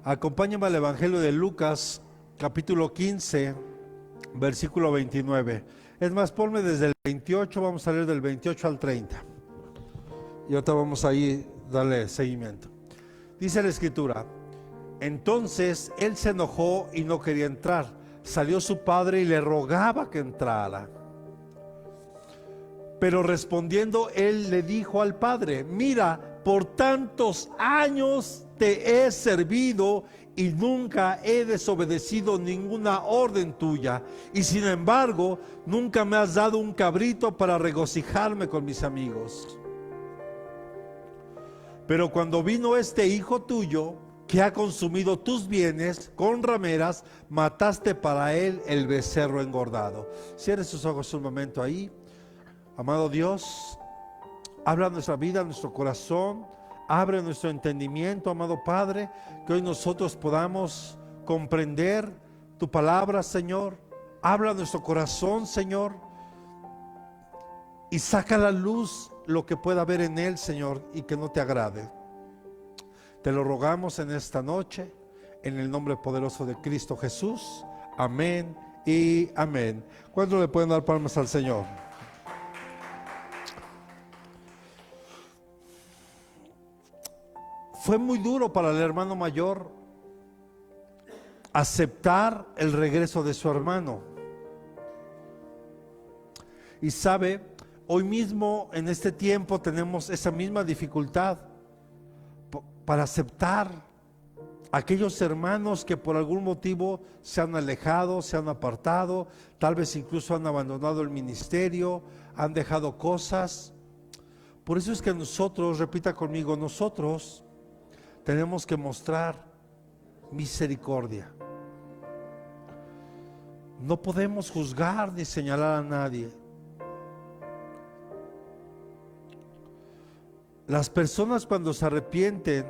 Acompáñame al Evangelio de Lucas, capítulo 15, versículo 29. Es más, ponme desde el 28, vamos a leer del 28 al 30. Y ahorita vamos ahí a darle seguimiento. Dice la Escritura: entonces él se enojó y no quería entrar. Salió su padre y le rogaba que entrara. Pero respondiendo él le dijo al padre: mira, por tantos años te he servido y nunca he desobedecido ninguna orden tuya, y sin embargo nunca me has dado un cabrito para regocijarme con mis amigos. Pero cuando vino este hijo tuyo, que ha consumido tus bienes con rameras, mataste para él el becerro engordado. Cierre sus ojos un momento ahí. Amado Dios, habla nuestra vida, nuestro corazón, abre nuestro entendimiento, amado Padre, que hoy nosotros podamos comprender tu palabra, Señor. Habla nuestro corazón, Señor, y saca a la luz lo que pueda haber en él, Señor, y que no te agrade. Te lo rogamos en esta noche, en el nombre poderoso de Cristo Jesús. Amén y amén. ¿Cuántos le pueden dar palmas al Señor? Fue muy duro para el hermano mayor aceptar el regreso de su hermano. Y sabe, hoy mismo en este tiempo tenemos esa misma dificultad para aceptar a aquellos hermanos que por algún motivo se han alejado, se han apartado, tal vez incluso han abandonado el ministerio, han dejado cosas. Por eso es que nosotros, repita conmigo, nosotros tenemos que mostrar misericordia. No podemos juzgar ni señalar a nadie. Las personas cuando se arrepienten,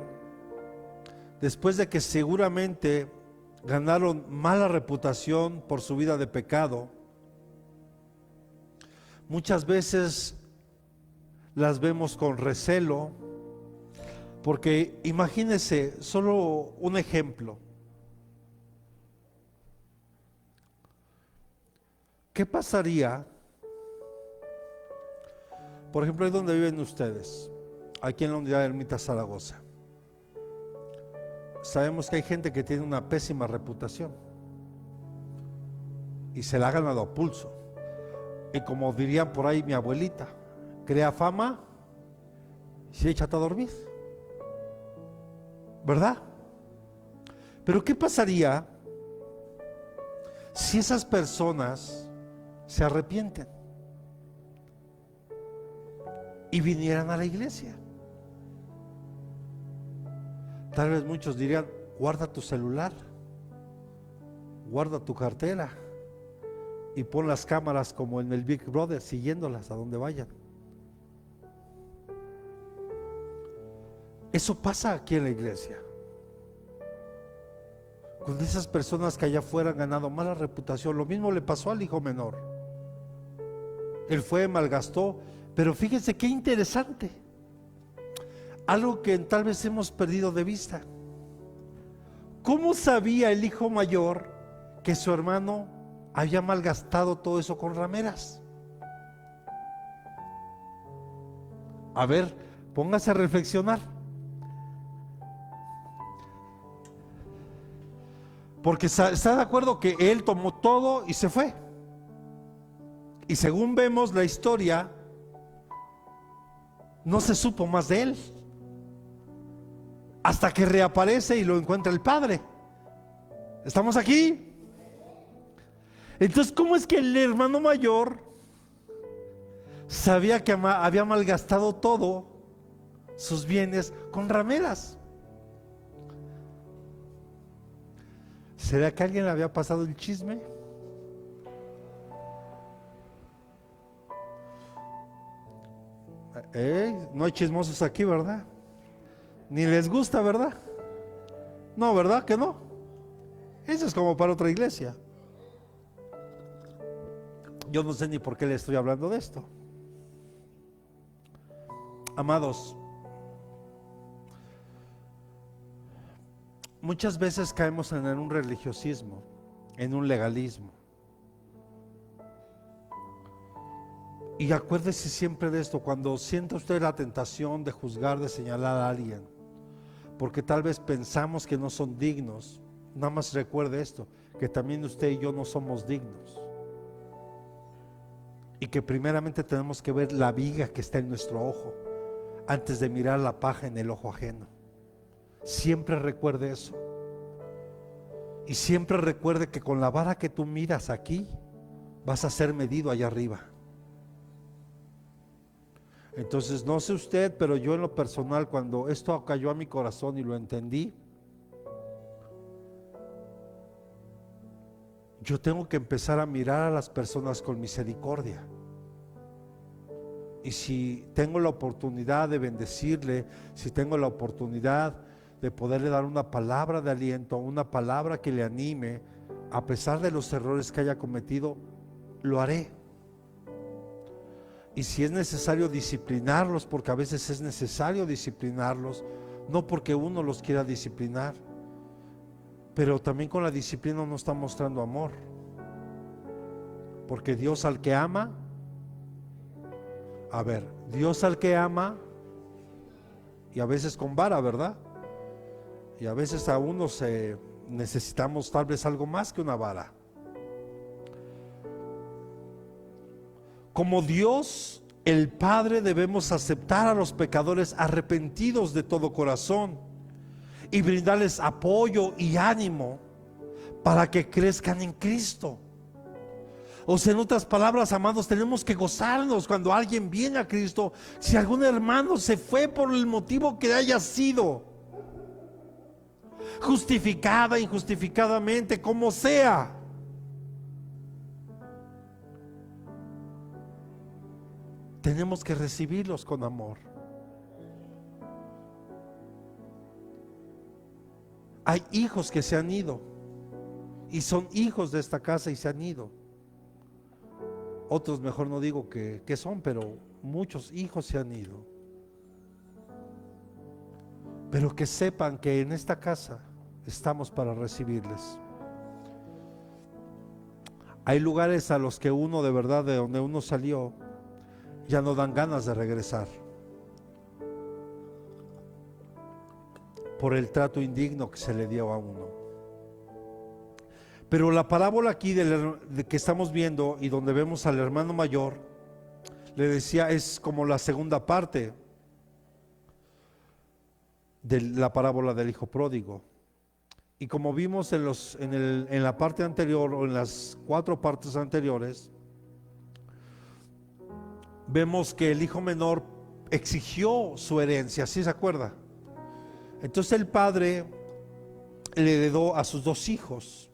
después de que seguramente ganaron mala reputación por su vida de pecado, muchas veces las vemos con recelo, porque imagínense, solo un ejemplo. ¿Qué pasaría, por ejemplo, ahí donde viven ustedes, aquí en la unidad de Ermita Zaragoza? Sabemos que hay gente que tiene una pésima reputación y se la ha ganado a pulso. Y como dirían por ahí mi abuelita, crea fama y échate a dormir, ¿verdad? Pero ¿qué pasaría si esas personas se arrepienten y vinieran a la iglesia? Tal vez muchos dirían: guarda tu celular, guarda tu cartera y pon las cámaras como en el Big Brother, siguiéndolas a donde vayan. Eso pasa aquí en la iglesia, con esas personas que allá afuera han ganado mala reputación. Lo mismo le pasó al hijo menor. Él fue, malgastó, pero fíjense qué interesante, algo que tal vez hemos perdido de vista. ¿Cómo sabía el hijo mayor que su hermano había malgastado todo eso con rameras? A ver, póngase a reflexionar. Porque está de acuerdo que él tomó todo y se fue. Y según vemos la historia, no se supo más de él, hasta que reaparece y lo encuentra el padre. ¿Estamos aquí? Entonces, ¿cómo es que el hermano mayor sabía que había malgastado todo sus bienes con rameras? ¿Será que a alguien le había pasado el chisme? No hay chismosos aquí, ¿verdad? Ni les gusta, ¿verdad? No, ¿verdad que no? Eso es como para otra iglesia. Yo no sé ni por qué le estoy hablando de esto. Amados, Muchas veces caemos en un religiosismo, en un legalismo. Y acuérdese siempre de esto: cuando sienta usted la tentación de juzgar, de señalar a alguien, porque tal vez pensamos que no son dignos, nada más recuerde esto, que también usted y yo no somos dignos. Y que primeramente tenemos que ver la viga que está en nuestro ojo antes de mirar la paja en el ojo ajeno. Siempre recuerde eso. Y siempre recuerde que con la vara que tú miras aquí, vas a ser medido allá arriba. Entonces, no sé usted, pero yo en lo personal, cuando esto cayó a mi corazón y lo entendí, yo tengo que empezar a mirar a las personas con misericordia. Y si tengo la oportunidad de bendecirle, si tengo la oportunidad de poderle dar una palabra de aliento, una palabra que le anime, a pesar de los errores que haya cometido, lo haré. Y si es necesario disciplinarlos, porque a veces es necesario disciplinarlos, no porque uno los quiera disciplinar, pero también con la disciplina no está mostrando amor, porque Dios al que ama, Dios al que ama, y a veces con vara, ¿verdad? Y a veces a uno necesitamos tal vez algo más que una vara. Como Dios, el Padre, debemos aceptar a los pecadores arrepentidos de todo corazón y brindarles apoyo y ánimo para que crezcan en Cristo. O sea, en otras palabras, amados, tenemos que gozarnos cuando alguien viene a Cristo. Si algún hermano se fue por el motivo que haya sido, justificada, injustificadamente, como sea, tenemos que recibirlos con amor. Hay hijos que se han ido y son hijos de esta casa y se han ido. Otros mejor no digo que son, pero muchos hijos se han ido. Pero que sepan que en esta casa estamos para recibirles. Hay lugares a los que uno de verdad, de donde uno salió, ya no dan ganas de regresar por el trato indigno que se le dio a uno. Pero la parábola aquí de que estamos viendo y donde vemos al hermano mayor, le decía, es como la segunda parte de la parábola del hijo pródigo. Y como vimos en la parte anterior, o en las 4 partes anteriores, vemos que el hijo menor exigió su herencia, ¿sí se acuerda? Entonces el padre le heredó a sus 2 hijos,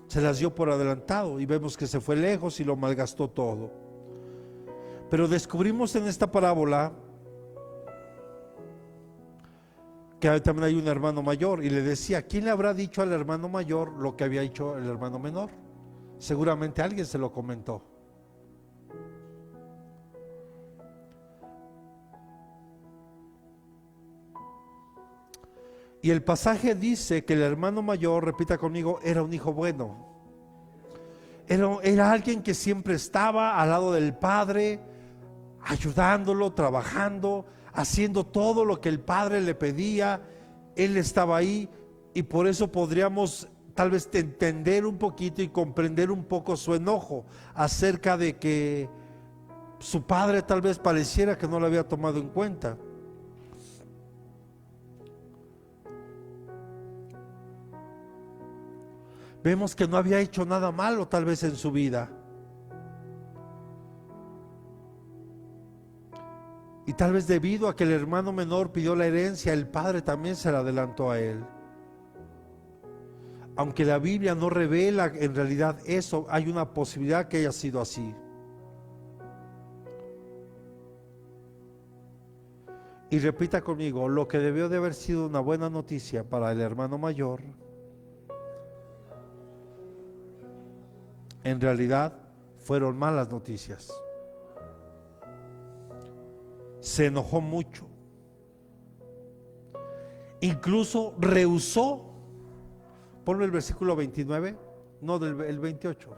se las dio por adelantado, y vemos que se fue lejos y lo malgastó todo. Pero descubrimos en esta parábola que también hay un hermano mayor, y le decía, ¿quién le habrá dicho al hermano mayor lo que había hecho el hermano menor? Seguramente alguien se lo comentó. Y el pasaje dice que el hermano mayor, repita conmigo, era un hijo bueno. Era alguien que siempre estaba al lado del padre, ayudándolo, trabajando, haciendo todo lo que el padre le pedía. Él estaba ahí, y por eso podríamos tal vez entender un poquito y comprender un poco su enojo acerca de que su padre tal vez pareciera que no lo había tomado en cuenta. Vemos que no había hecho nada malo tal vez en su vida. Y tal vez debido a que el hermano menor pidió la herencia, el padre también se la adelantó a él. Aunque la Biblia no revela en realidad eso, hay una posibilidad que haya sido así. Y repita conmigo, lo que debió de haber sido una buena noticia para el hermano mayor, en realidad fueron malas noticias. Se enojó mucho. incluso rehusó, ponme el versículo 29, no el 28,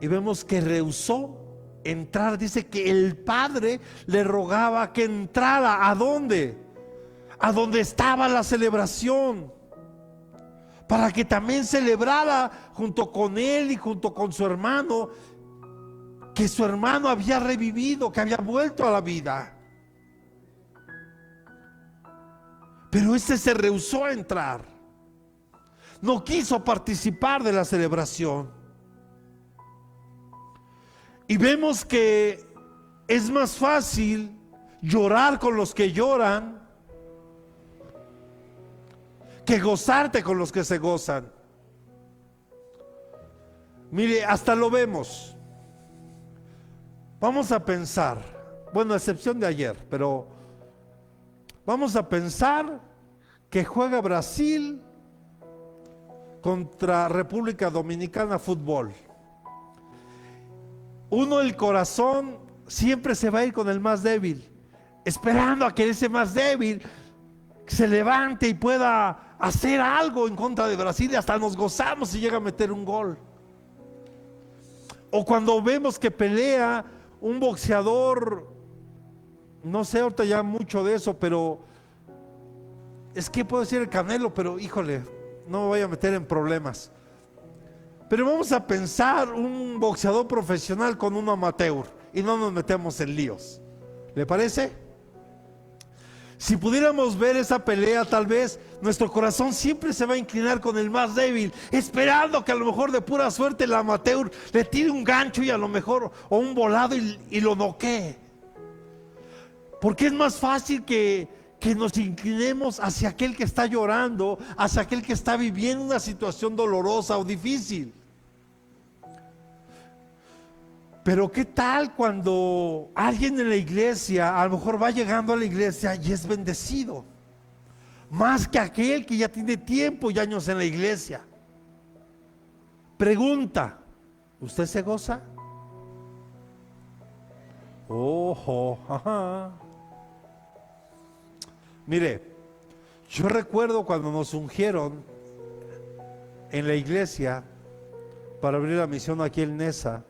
y vemos que rehusó entrar. Dice que el padre le rogaba que entrara. ¿A dónde? A donde estaba la celebración, para que también celebrara junto con él y junto con su hermano, que su hermano había revivido, que había vuelto a la vida. Pero este se rehusó a entrar, no quiso participar de la celebración. Y vemos que es más fácil llorar con los que lloran que gozarte con los que se gozan. Mire, hasta lo vemos. Vamos a pensar, bueno, a excepción de ayer, pero vamos a pensar que juega Brasil contra República Dominicana fútbol. Uno, el corazón siempre se va a ir con el más débil, esperando a que ese más débil se levante y pueda hacer algo en contra de Brasil, y hasta nos gozamos si llega a meter un gol. O cuando vemos que pelea un boxeador, no sé ahorita ya mucho de eso, pero es que puedo decir el Canelo, pero híjole, no me voy a meter en problemas. Pero vamos a pensar un boxeador profesional con un amateur y no nos metemos en líos. ¿Le parece? Si pudiéramos ver esa pelea, tal vez nuestro corazón siempre se va a inclinar con el más débil, esperando que a lo mejor de pura suerte el amateur le tire un gancho y a lo mejor, o un volado, y lo noquee. Porque es más fácil que nos inclinemos hacia aquel que está llorando, hacia aquel que está viviendo una situación dolorosa o difícil. Pero ¿qué tal cuando alguien en la iglesia a lo mejor va llegando a la iglesia y es bendecido? Más que aquel que ya tiene tiempo y años en la iglesia. Pregunta, ¿usted se goza? Ojo, ajá. Mire, yo recuerdo cuando nos ungieron en la iglesia para abrir la misión aquí en Nesa.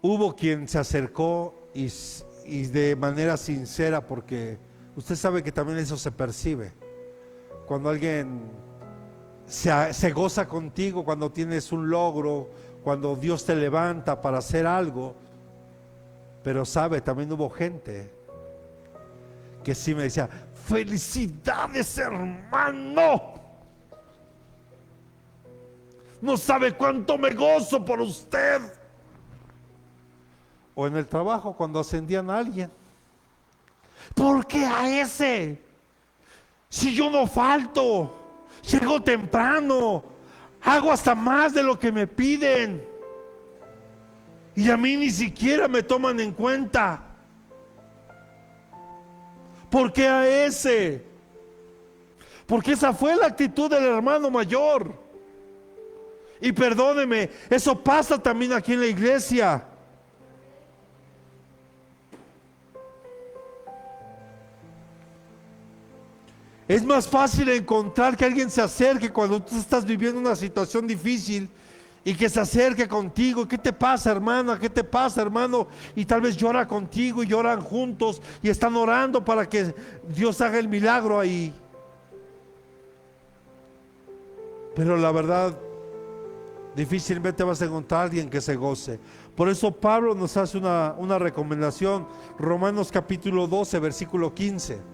Hubo quien se acercó y de manera sincera, porque usted sabe que también eso se percibe. Cuando alguien se goza contigo, cuando tienes un logro, cuando Dios te levanta para hacer algo. Pero sabe, también hubo gente que sí me decía: felicidades, hermano, no sabe cuánto me gozo por usted. O en el trabajo cuando ascendían a alguien: ¿por qué a ese? Si yo no falto, llego temprano, hago hasta más de lo que me piden, y a mí ni siquiera me toman en cuenta. ¿Por qué a ese? Porque esa fue la actitud del hermano mayor. Y perdóneme, eso pasa también aquí en la iglesia. Es más fácil encontrar que alguien se acerque cuando tú estás viviendo una situación difícil, y que se acerque contigo. ¿Qué te pasa, hermana? ¿Qué te pasa, hermano? Y tal vez llora contigo y lloran juntos y están orando para que Dios haga el milagro ahí. Pero la verdad, difícilmente vas a encontrar a alguien que se goce. Por eso Pablo nos hace una recomendación. Romanos capítulo 12, versículo 15.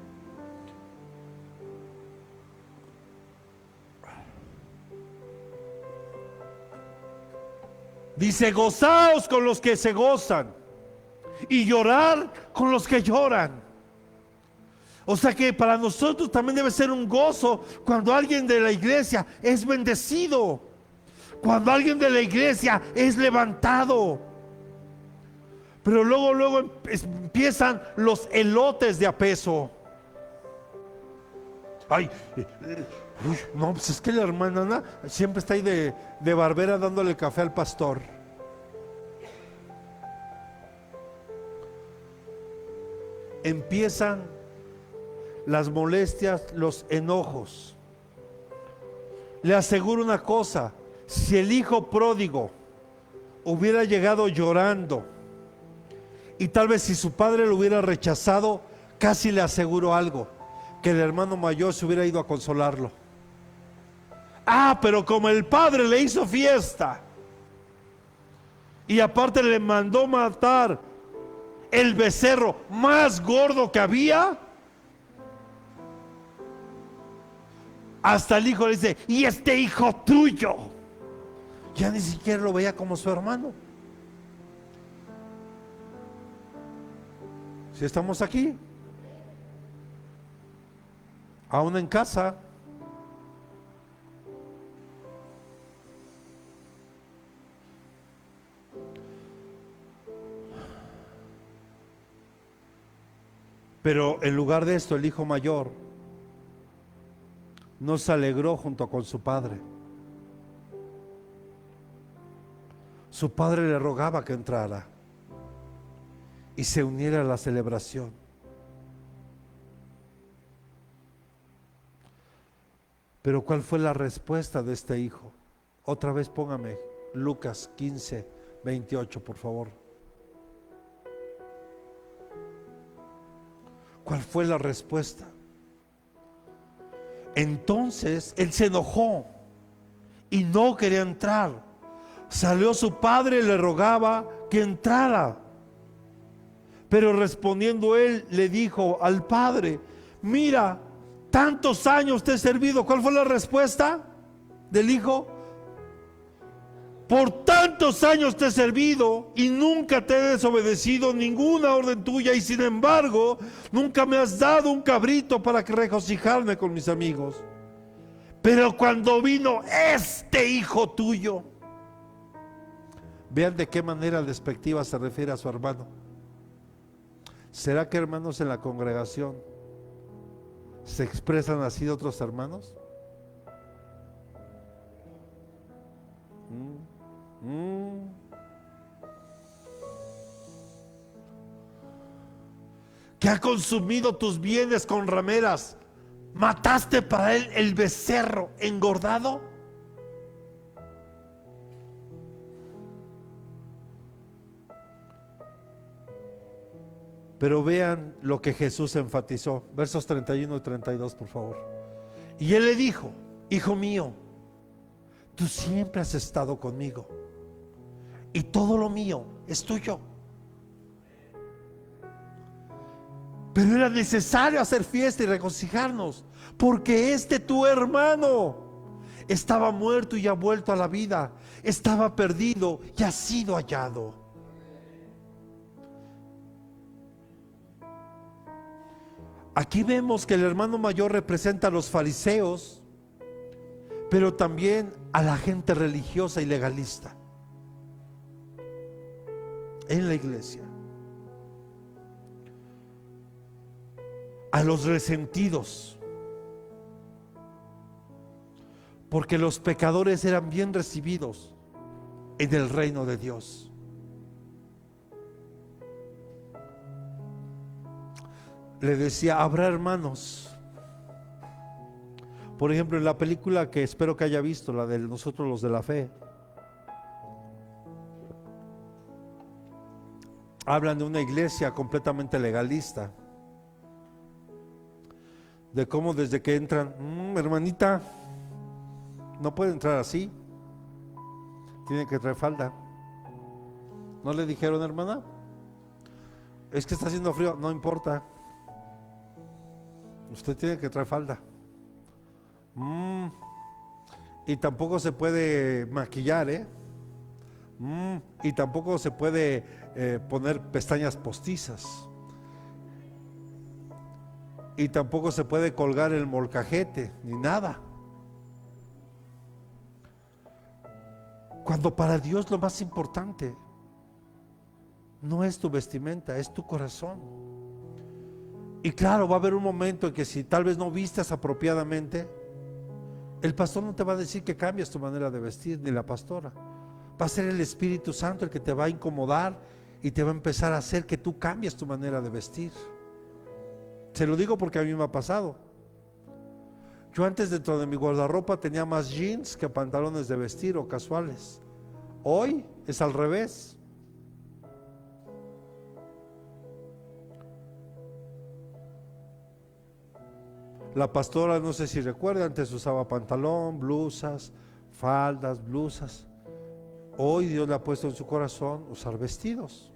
Dice: gozaos con los que se gozan y llorar con los que lloran. O sea que para nosotros también debe ser un gozo cuando alguien de la iglesia es bendecido, cuando alguien de la iglesia es levantado. Pero luego empiezan los elotes de a peso. Ay, no, pues es que la hermana Ana siempre está ahí de barbera dándole café al pastor. Empiezan las molestias, los enojos. Le aseguro una cosa, si el hijo pródigo hubiera llegado llorando y tal vez si su padre lo hubiera rechazado, casi le aseguro algo, que el hermano mayor se hubiera ido a consolarlo. Pero como el padre le hizo fiesta y aparte le mandó matar el becerro más gordo que había, hasta el hijo le dice, y este hijo tuyo, ya ni siquiera lo veía como su hermano. Si estamos aquí, aún en casa, pero en lugar de esto, el hijo mayor no se alegró junto con su padre. Su padre le rogaba que entrara y se uniera a la celebración. Pero ¿cuál fue la respuesta de este hijo? Otra vez póngame Lucas 15, 28, por favor. ¿Cuál fue la respuesta? Entonces él se enojó y no quería entrar. Salió su padre y le rogaba que entrara. Pero respondiendo él le dijo al padre, mira, tantos años te he servido. ¿Cuál fue la respuesta del hijo? Por tantos años te he servido y nunca te he desobedecido ninguna orden tuya, y sin embargo nunca me has dado un cabrito para que regocijarme con mis amigos. Pero cuando vino este hijo tuyo, vean de qué manera despectiva se refiere a su hermano. ¿Será que, hermanos, en la congregación se expresan así de otros hermanos? Que ha consumido tus bienes con rameras, mataste para él el becerro engordado. Pero vean lo que Jesús enfatizó, versos 31 y 32, por favor. Y él le dijo, hijo mío, tú siempre has estado conmigo y todo lo mío es tuyo. Pero era necesario hacer fiesta y regocijarnos, porque tu hermano estaba muerto y ha vuelto a la vida, estaba perdido y ha sido hallado. Aquí vemos que el hermano mayor representa a los fariseos, pero también a la gente religiosa y legalista en la iglesia, a los resentidos, porque los pecadores eran bien recibidos en el reino de Dios. Le decía, habrá hermanos, por ejemplo, en la película que espero que haya visto, la de Nosotros los de la Fe, hablan de una iglesia completamente legalista, de cómo desde que entran, hermanita, no puede entrar así, tiene que traer falda. ¿No le dijeron, hermana? Es que está haciendo frío, no importa, usted tiene que traer falda. Y tampoco se puede maquillar, y tampoco se puede poner pestañas postizas, y tampoco se puede colgar el molcajete ni nada, cuando para Dios lo más importante no es tu vestimenta, es tu corazón. Y claro, va a haber un momento en que si tal vez no vistas apropiadamente, el pastor no te va a decir que cambies tu manera de vestir, ni la pastora. Va a ser el Espíritu Santo el que te va a incomodar y te va a empezar a hacer que tú cambies tu manera de vestir. Se lo digo porque a mí me ha pasado. Yo antes dentro de mi guardarropa tenía más jeans que pantalones de vestir o casuales. Hoy es al revés. La pastora, no sé si recuerda, antes usaba pantalón, blusas, faldas, blusas. Hoy Dios le ha puesto en su corazón usar vestidos.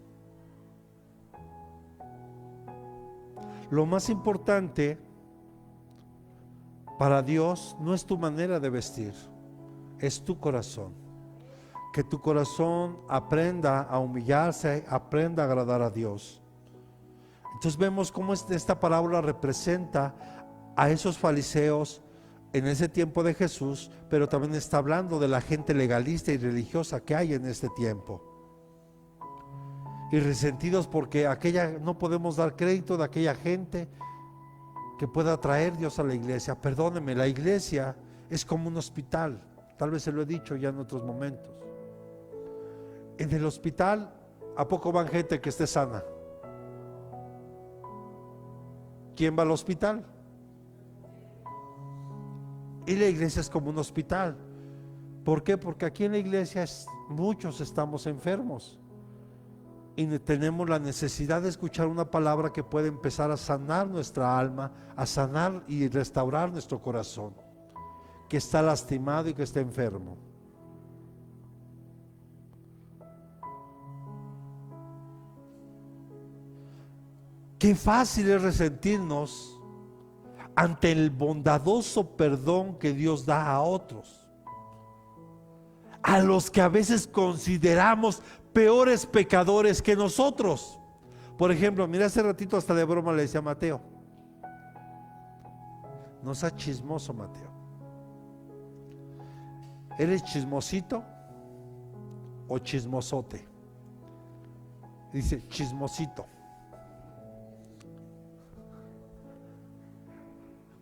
Lo más importante para Dios no es tu manera de vestir, es tu corazón. Que tu corazón aprenda a humillarse, aprenda a agradar a Dios. Entonces vemos cómo esta parábola representa a esos fariseos en ese tiempo de Jesús, pero también está hablando de la gente legalista y religiosa que hay en este tiempo. Y resentidos porque no podemos dar crédito de aquella gente que pueda traer Dios a la iglesia. Perdóneme, la iglesia es como un hospital. Tal vez se lo he dicho ya en otros momentos. En el hospital, ¿a poco van gente que esté sana? ¿Quién va al hospital? Y la iglesia es como un hospital. ¿Por qué? Porque aquí en la iglesia muchos estamos enfermos y tenemos la necesidad de escuchar una palabra que puede empezar a sanar nuestra alma, a sanar y restaurar nuestro corazón, que está lastimado y que está enfermo. Qué fácil es resentirnos ante el bondadoso perdón que Dios da a otros, a los que a veces consideramos peores pecadores que nosotros. Por ejemplo, mira, hace ratito hasta de broma le decía a Mateo: no seas chismoso, Mateo. ¿Eres chismosito o chismosote? Dice chismosito.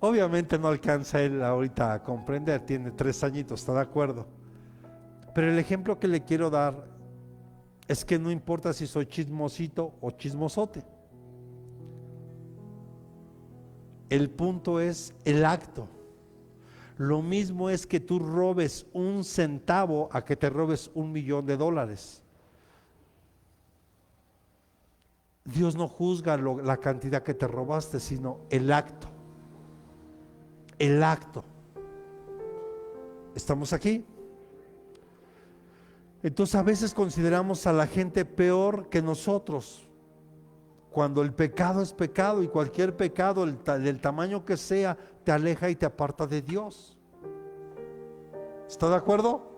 Obviamente no alcanza él ahorita a comprender, tiene 3 añitos, está de acuerdo. Pero el ejemplo que le quiero dar es que no importa si soy chismosito o chismosote. El punto es el acto. Lo mismo es que tú robes 1 centavo a que te robes $1.000.000. Dios no juzga la cantidad que te robaste, sino el acto. El acto. ¿Estamos aquí? Entonces a veces consideramos a la gente peor que nosotros, cuando el pecado es pecado, y cualquier pecado del tamaño que sea te aleja y te aparta de Dios. ¿Está de acuerdo?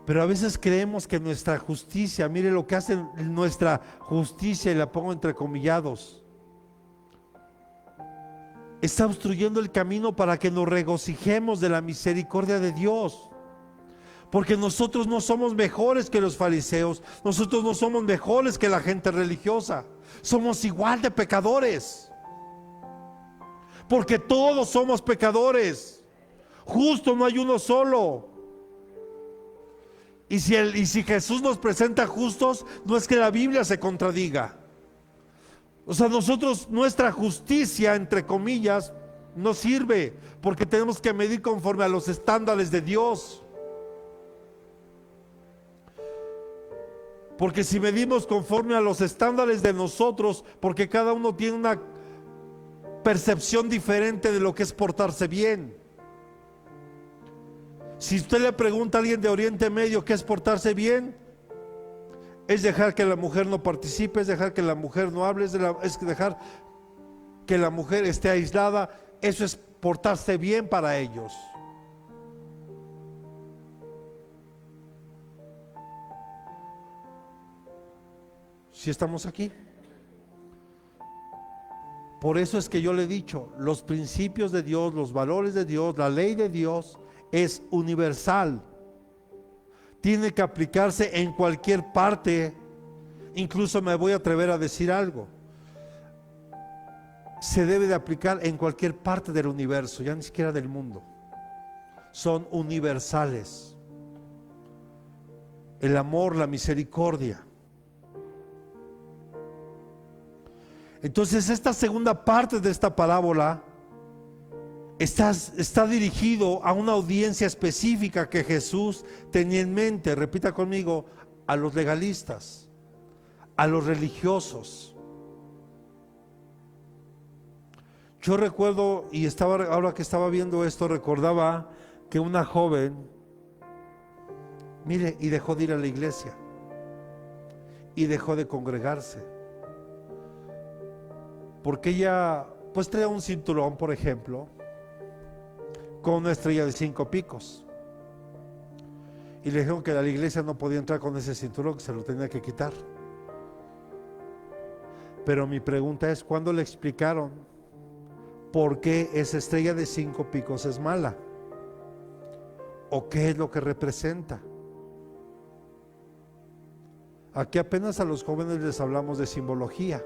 Pero a veces creemos que nuestra justicia, mire lo que hace nuestra justicia, y la pongo entrecomillados, está obstruyendo el camino para que nos regocijemos de la misericordia de Dios. Porque nosotros no somos mejores que los fariseos, nosotros no somos mejores que la gente religiosa, somos igual de pecadores. Porque todos somos pecadores, justo no hay uno solo. Y si Jesús nos presenta justos, no es que la Biblia se contradiga. O sea, nuestra justicia, entre comillas, no sirve, porque tenemos que medir conforme a los estándares de Dios. Porque si medimos conforme a los estándares de nosotros, porque cada uno tiene una percepción diferente de lo que es portarse bien. Si usted le pregunta a alguien de Oriente Medio qué es portarse bien, es dejar que la mujer no participe, es dejar que la mujer no hable, es dejar que la mujer esté aislada. Eso es portarse bien para ellos. ¿Sí estamos aquí? Por eso es que yo le he dicho, los principios de Dios, los valores de Dios, la ley de Dios es universal. Tiene que aplicarse en cualquier parte. Incluso me voy a atrever a decir algo: se debe de aplicar en cualquier parte del universo, ya ni siquiera del mundo. Son universales. el amor, la misericordia. Entonces esta segunda parte de esta parábola está dirigido a una audiencia específica que Jesús tenía en mente. Repita conmigo: a los legalistas, a los religiosos. Yo recuerdo, y ahora que estaba viendo esto, recordaba que una joven, mire, y dejó de ir a la iglesia, y dejó de congregarse, porque ella pues traía un cinturón, por ejemplo, con una estrella de 5 picos, y le dijeron que a la iglesia no podía entrar con ese cinturón, que se lo tenía que quitar. Pero mi pregunta es: ¿cuándo le explicaron por qué esa estrella de 5 picos es mala? ¿O qué es lo que representa? Aquí apenas a los jóvenes les hablamos de simbología.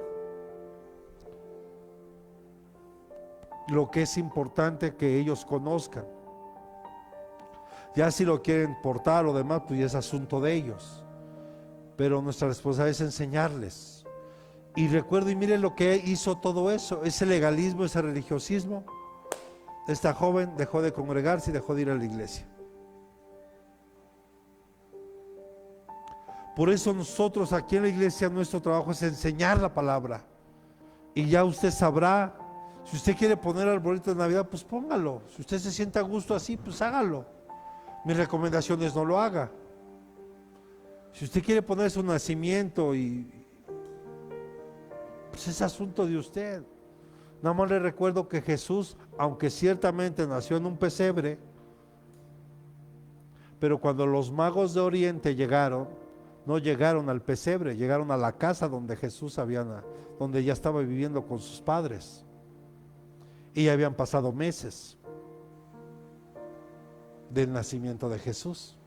Lo que es importante que ellos conozcan. Ya si lo quieren portar o demás, pues ya es asunto de ellos. Pero nuestra responsabilidad es enseñarles. Y recuerdo, y miren lo que hizo todo eso, ese legalismo, ese religiosismo. Esta joven dejó de congregarse y dejó de ir a la iglesia. Por eso nosotros aquí en la iglesia, nuestro trabajo es enseñar la palabra. Y ya usted sabrá, si usted quiere poner arbolito de Navidad, pues póngalo. Si usted se siente a gusto así, pues hágalo. Mi recomendación es: no lo haga. Si usted quiere poner su nacimiento, pues es asunto de usted. Nada más le recuerdo que Jesús, aunque ciertamente nació en un pesebre, pero cuando los magos de Oriente llegaron, no llegaron al pesebre, llegaron a la casa donde Jesús donde ya estaba viviendo con sus padres, y ya habían pasado meses del nacimiento de Jesús.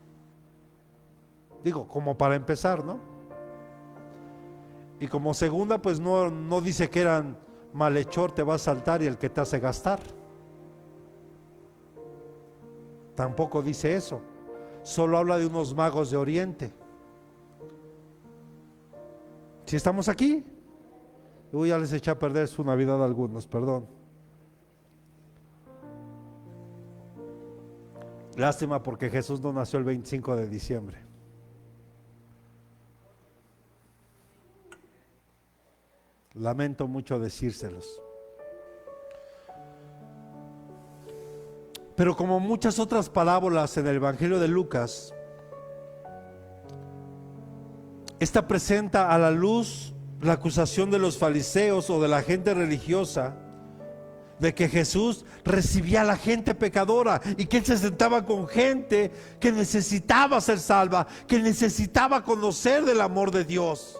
Digo, como para empezar, ¿no? Y como segunda, pues no dice que eran malhechor te va a saltar y el que te hace gastar. Tampoco dice eso. Solo habla de unos magos de Oriente. Si estamos aquí, ya les eché a perder su Navidad a algunos, perdón. Lástima, porque Jesús no nació el 25 de diciembre. Lamento mucho decírselos. Pero como muchas otras parábolas en el Evangelio de Lucas, esta presenta a la luz la acusación de los fariseos o de la gente religiosa de que Jesús recibía a la gente pecadora y que Él se sentaba con gente que necesitaba ser salva, que necesitaba conocer del amor de Dios.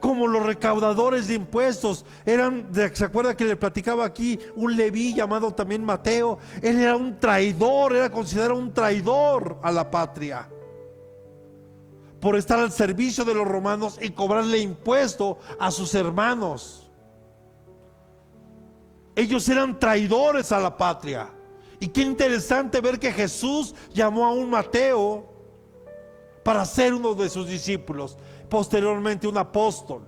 Como los recaudadores de impuestos ¿se acuerda que le platicaba aquí un leví llamado también Mateo? Él era un traidor, era considerado un traidor a la patria por estar al servicio de los romanos y cobrarle impuesto a sus hermanos. Ellos eran traidores a la patria. Y qué interesante ver que Jesús llamó a un Mateo para ser uno de sus discípulos, posteriormente un apóstol.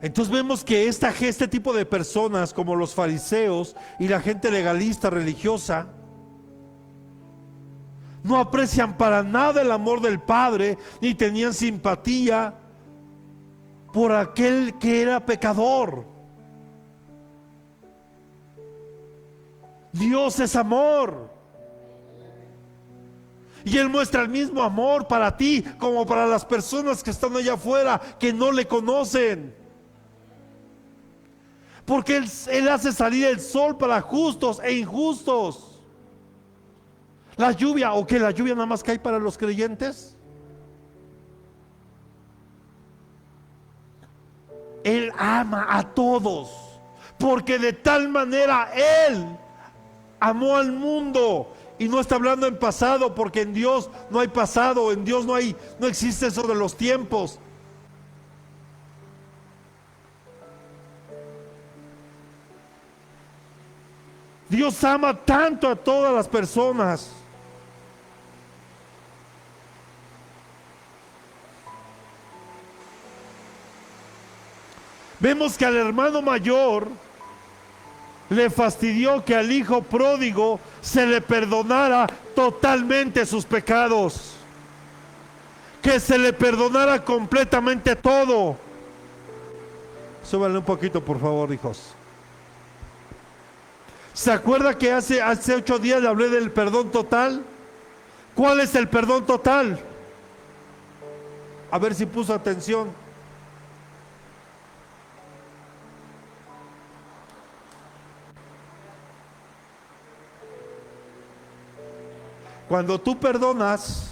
Entonces vemos que este tipo de personas, como los fariseos y la gente legalista religiosa, no aprecian para nada el amor del Padre, ni tenían simpatía por aquel que era pecador. Dios es amor, y Él muestra el mismo amor para ti como para las personas que están allá afuera, que no le conocen. Porque Él hace salir el sol para justos e injustos. La lluvia, ¿o que la lluvia nada más cae para los creyentes? Él ama a todos, porque de tal manera Él amó al mundo Y no está hablando en pasado, porque en Dios no hay pasado, en Dios no existe eso de los tiempos. Dios ama tanto a todas las personas. Vemos que al hermano mayor le fastidió que al hijo pródigo se le perdonara totalmente sus pecados, que se le perdonara completamente todo. Súbanle un poquito, por favor, hijos. ¿Se acuerda que hace 8 días le hablé del perdón total? ¿Cuál es el perdón total? A ver si puso atención. Cuando tú perdonas,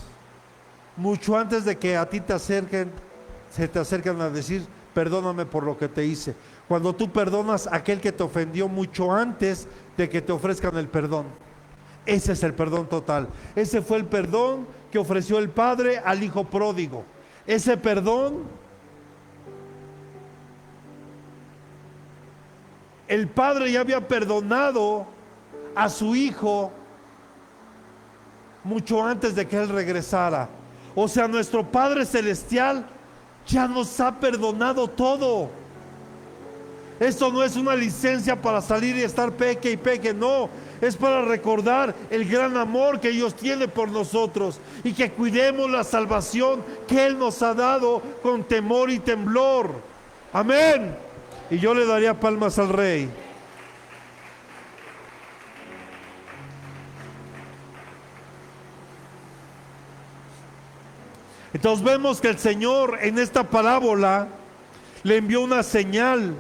mucho antes de que a ti se te acercan a decir, perdóname por lo que te hice. Cuando tú perdonas a aquel que te ofendió mucho antes de que te ofrezcan el perdón. Ese es el perdón total. Ese fue el perdón que ofreció el Padre al hijo pródigo. Ese perdón, el Padre ya había perdonado a su hijo mucho antes de que él regresara. O sea, nuestro Padre Celestial ya nos ha perdonado todo. Esto no es una licencia para salir y estar peque y peque, no. Es para recordar el gran amor que Dios tiene por nosotros y que cuidemos la salvación que Él nos ha dado con temor y temblor. Amén. Y yo le daría palmas al Rey. Entonces vemos que el Señor en esta parábola le envió una señal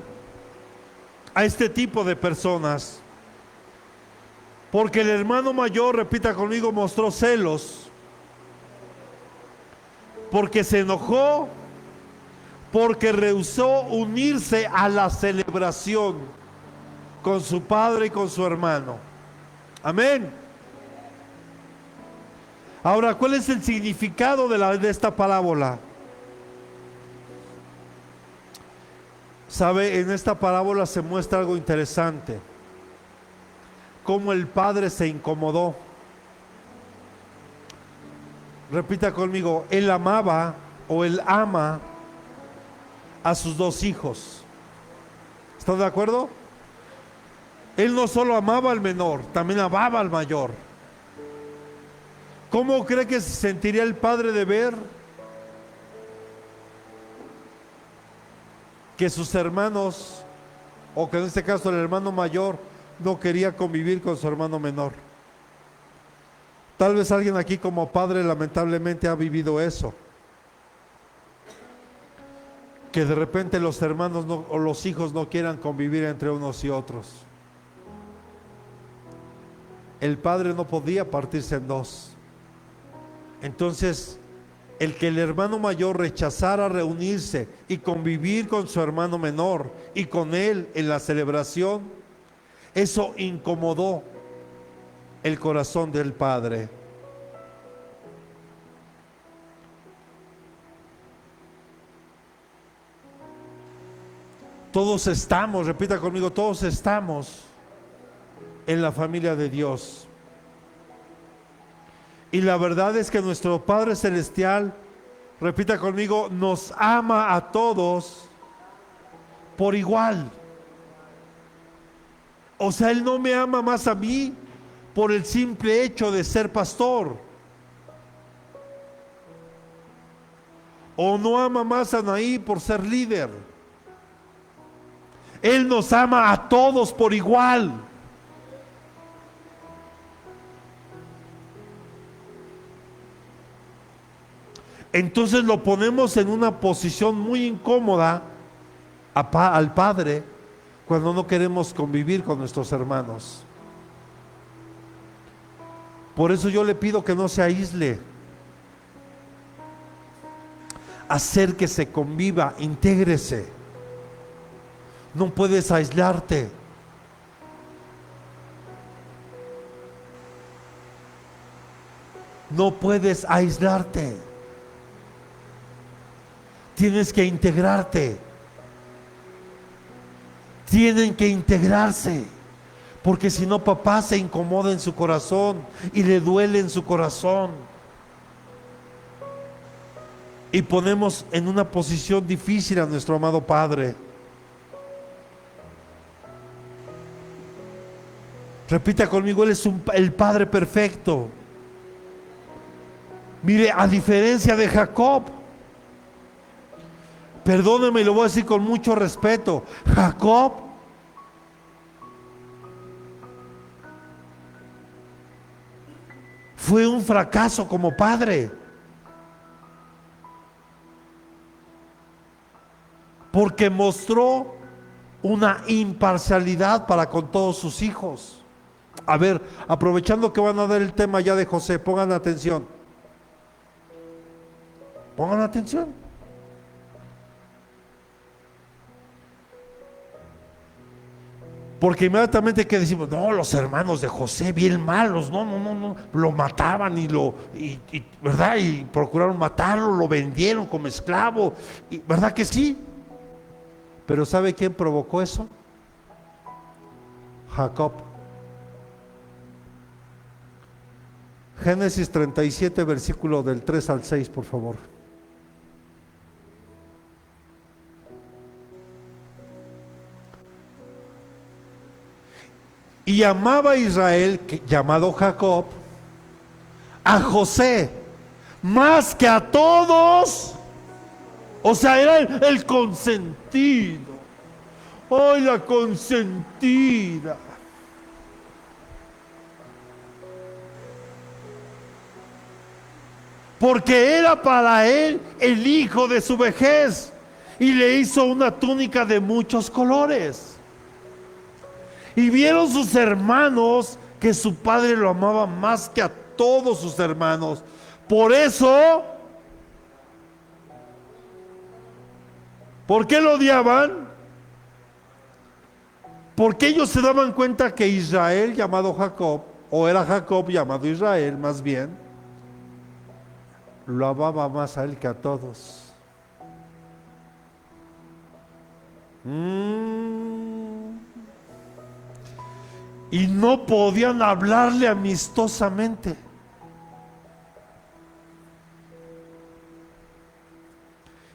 a este tipo de personas. Porque el hermano mayor, repita conmigo, mostró celos. Porque se enojó, porque rehusó unirse a la celebración con su padre y con su hermano. Amén. Ahora, ¿cuál es el significado de esta parábola? Sabe, en esta parábola se muestra algo interesante. Cómo el padre se incomodó. Repita conmigo, él amaba o él ama a sus 2 hijos. ¿Están de acuerdo? Él no solo amaba al menor, también amaba al mayor. ¿Cómo cree que se sentiría el padre de ver que sus hermanos, o que en este caso el hermano mayor, no quería convivir con su hermano menor? Tal vez alguien aquí como padre lamentablemente ha vivido eso, que de repente los hermanos o los hijos no quieran convivir entre unos y otros. El padre no podía partirse en 2. Entonces, el que el hermano mayor rechazara reunirse y convivir con su hermano menor y con él en la celebración, eso incomodó el corazón del padre. Todos estamos, repita conmigo, todos estamos en la familia de Dios. Y la verdad es que nuestro Padre Celestial, repita conmigo, nos ama a todos por igual. O sea, Él no me ama más a mí por el simple hecho de ser pastor. O no ama más a Anaí por ser líder. Él nos ama a todos por igual. Entonces lo ponemos en una posición muy incómoda al Padre cuando no queremos convivir con nuestros hermanos. Por eso yo le pido que no se aísle. Acérquese, conviva, intégrese. No puedes aislarte. No puedes aislarte. Tienes que integrarte. Tienen que integrarse. Porque si no, papá se incomoda en su corazón y le duele en su corazón. Y ponemos en una posición difícil a nuestro amado Padre. Repita conmigo, Él es el Padre perfecto. Mire, a diferencia de Jacob, perdóneme y lo voy a decir con mucho respeto, Jacob fue un fracaso como padre. Porque mostró una imparcialidad para con todos sus hijos. A ver, aprovechando que van a dar el tema ya de José, pongan atención. Pongan atención. Porque inmediatamente que decimos, no, los hermanos de José bien malos, no, lo mataban ¿verdad? Y procuraron matarlo, lo vendieron como esclavo, ¿verdad que sí? Pero ¿sabe quién provocó eso? Jacob. Génesis 37, versículo del 3 al 6, por favor. Y amaba a Israel, llamado Jacob, a José, más que a todos. O sea, era el consentido. ¡Ay, la consentida! Porque era para él el hijo de su vejez. Y le hizo una túnica de muchos colores. Y vieron sus hermanos que su padre lo amaba más que a todos sus hermanos. Por eso, ¿por qué lo odiaban? Porque ellos se daban cuenta que Israel, llamado Jacob, o era Jacob llamado Israel más bien, lo amaba más a él que a todos. Y no podían hablarle amistosamente.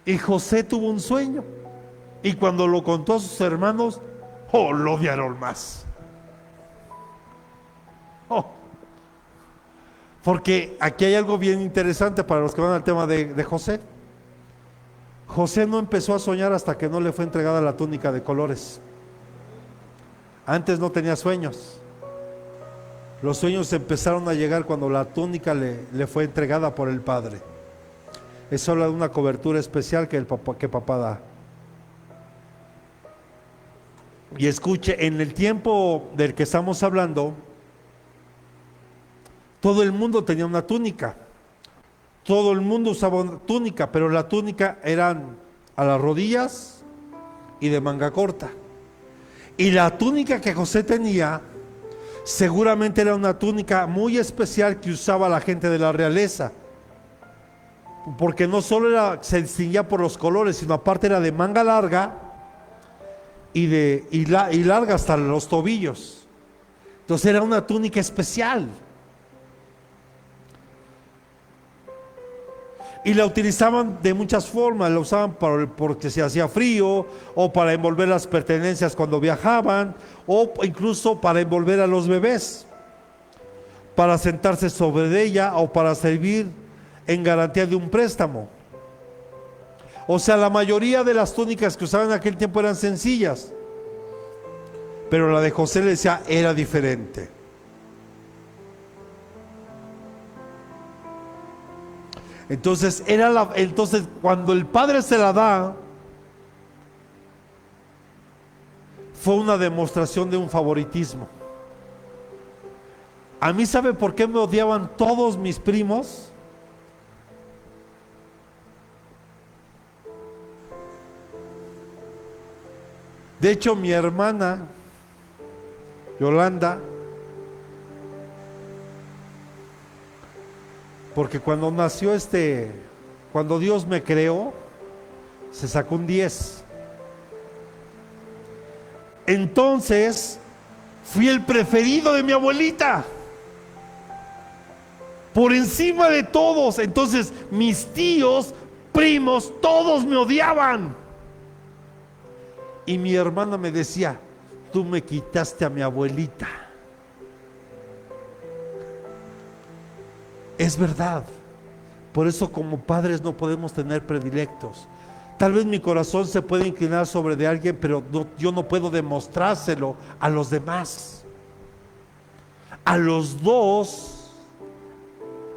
Y José tuvo un sueño. Y cuando lo contó a sus hermanos, lo odiaron más. Porque aquí hay algo bien interesante para los que van al tema de José. José no empezó a soñar hasta que no le fue entregada la túnica de colores. Antes no tenía sueños. Los sueños empezaron a llegar cuando la túnica le fue entregada por el Padre. Eso habla de una cobertura especial que papá da. Y escuche, en el tiempo del que estamos hablando, todo el mundo tenía una túnica. Todo el mundo usaba una túnica, pero la túnica eran a las rodillas y de manga corta. Y la túnica que José tenía, seguramente era una túnica muy especial que usaba la gente de la realeza. Porque no solo se distinguía por los colores, sino aparte era de manga larga y larga hasta los tobillos. Entonces era una túnica especial. Y la utilizaban de muchas formas, la usaban porque se hacía frío, o para envolver las pertenencias cuando viajaban, o incluso para envolver a los bebés, para sentarse sobre ella o para servir en garantía de un préstamo. O sea, la mayoría de las túnicas que usaban en aquel tiempo eran sencillas, pero la de José, le decía, era diferente. Entonces cuando el Padre se la da, fue una demostración de un favoritismo. A mí, ¿sabe por qué me odiaban todos mis primos? De hecho, mi hermana Yolanda Porque cuando Dios me creó, se sacó un 10. Entonces, fui el preferido de mi abuelita, por encima de todos. Entonces, mis tíos, primos, todos me odiaban. Y mi hermana me decía: tú me quitaste a mi abuelita. Es verdad. Por eso, como padres, no podemos tener predilectos. Tal vez mi corazón se puede inclinar sobre de alguien, pero yo no puedo demostrárselo a los demás. A los dos,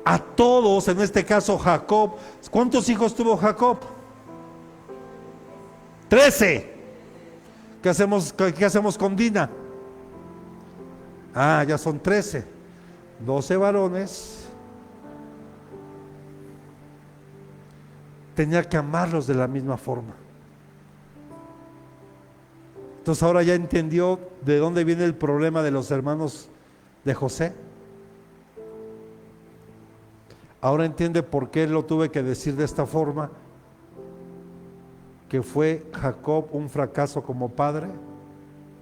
a todos, en este caso Jacob. ¿Cuántos hijos tuvo Jacob? 13. ¿Qué hacemos con Dina? Ya son 13. 12 varones. Tenía que amarlos de la misma forma. Entonces ahora ya entendió de dónde viene el problema de los hermanos de José. Ahora entiende por qué lo tuve que decir de esta forma, que fue Jacob un fracaso como padre.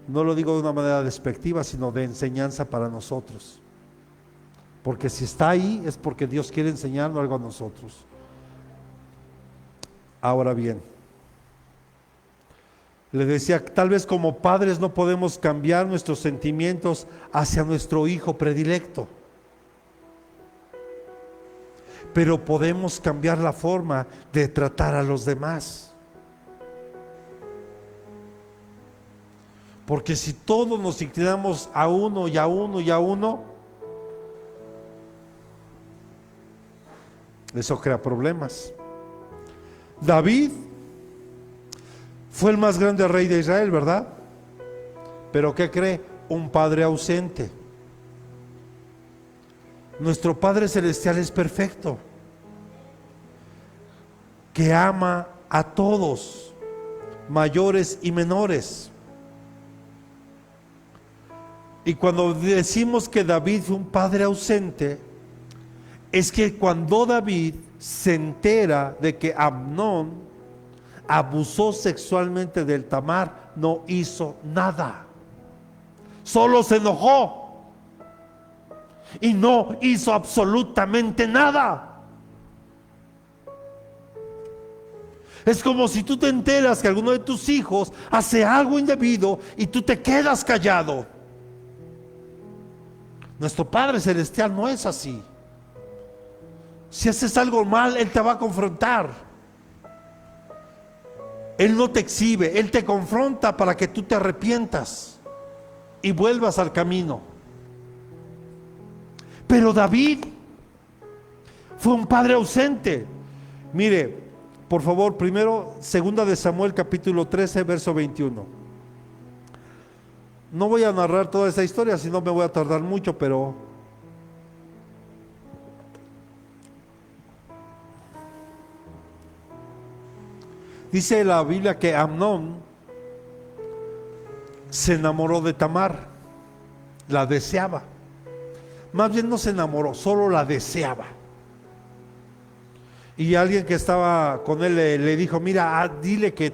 No lo digo de una manera despectiva, sino de enseñanza para nosotros. Porque si está ahí es porque Dios quiere enseñarnos algo a nosotros. Ahora bien, le decía, tal vez como padres no podemos cambiar nuestros sentimientos hacia nuestro hijo predilecto, pero podemos cambiar la forma de tratar a los demás. Porque si todos nos inclinamos a uno y a uno y a uno, eso crea problemas. David fue el más grande rey de Israel, ¿verdad? Pero ¿qué cree? Un padre ausente. Nuestro Padre Celestial es perfecto, que ama a todos, mayores y menores. Y cuando decimos que David fue un padre ausente, es que cuando David se entera de que Amnón abusó sexualmente del Tamar, no hizo nada, solo se enojó y no hizo absolutamente nada. Es como si tú te enteras que alguno de tus hijos hace algo indebido y tú te quedas callado. Nuestro Padre Celestial no es así. Si haces algo mal, Él te va a confrontar. Él no te exhibe, Él te confronta para que tú te arrepientas y vuelvas al camino. Pero David fue un padre ausente. Mire, por favor, primero, 2 de Samuel capítulo 13, verso 21. No voy a narrar toda esa historia, si no me voy a tardar mucho, pero dice la Biblia que Amnón se enamoró de Tamar, la deseaba. Más bien no se enamoró, solo la deseaba. Y alguien que estaba con él le dijo: mira, dile que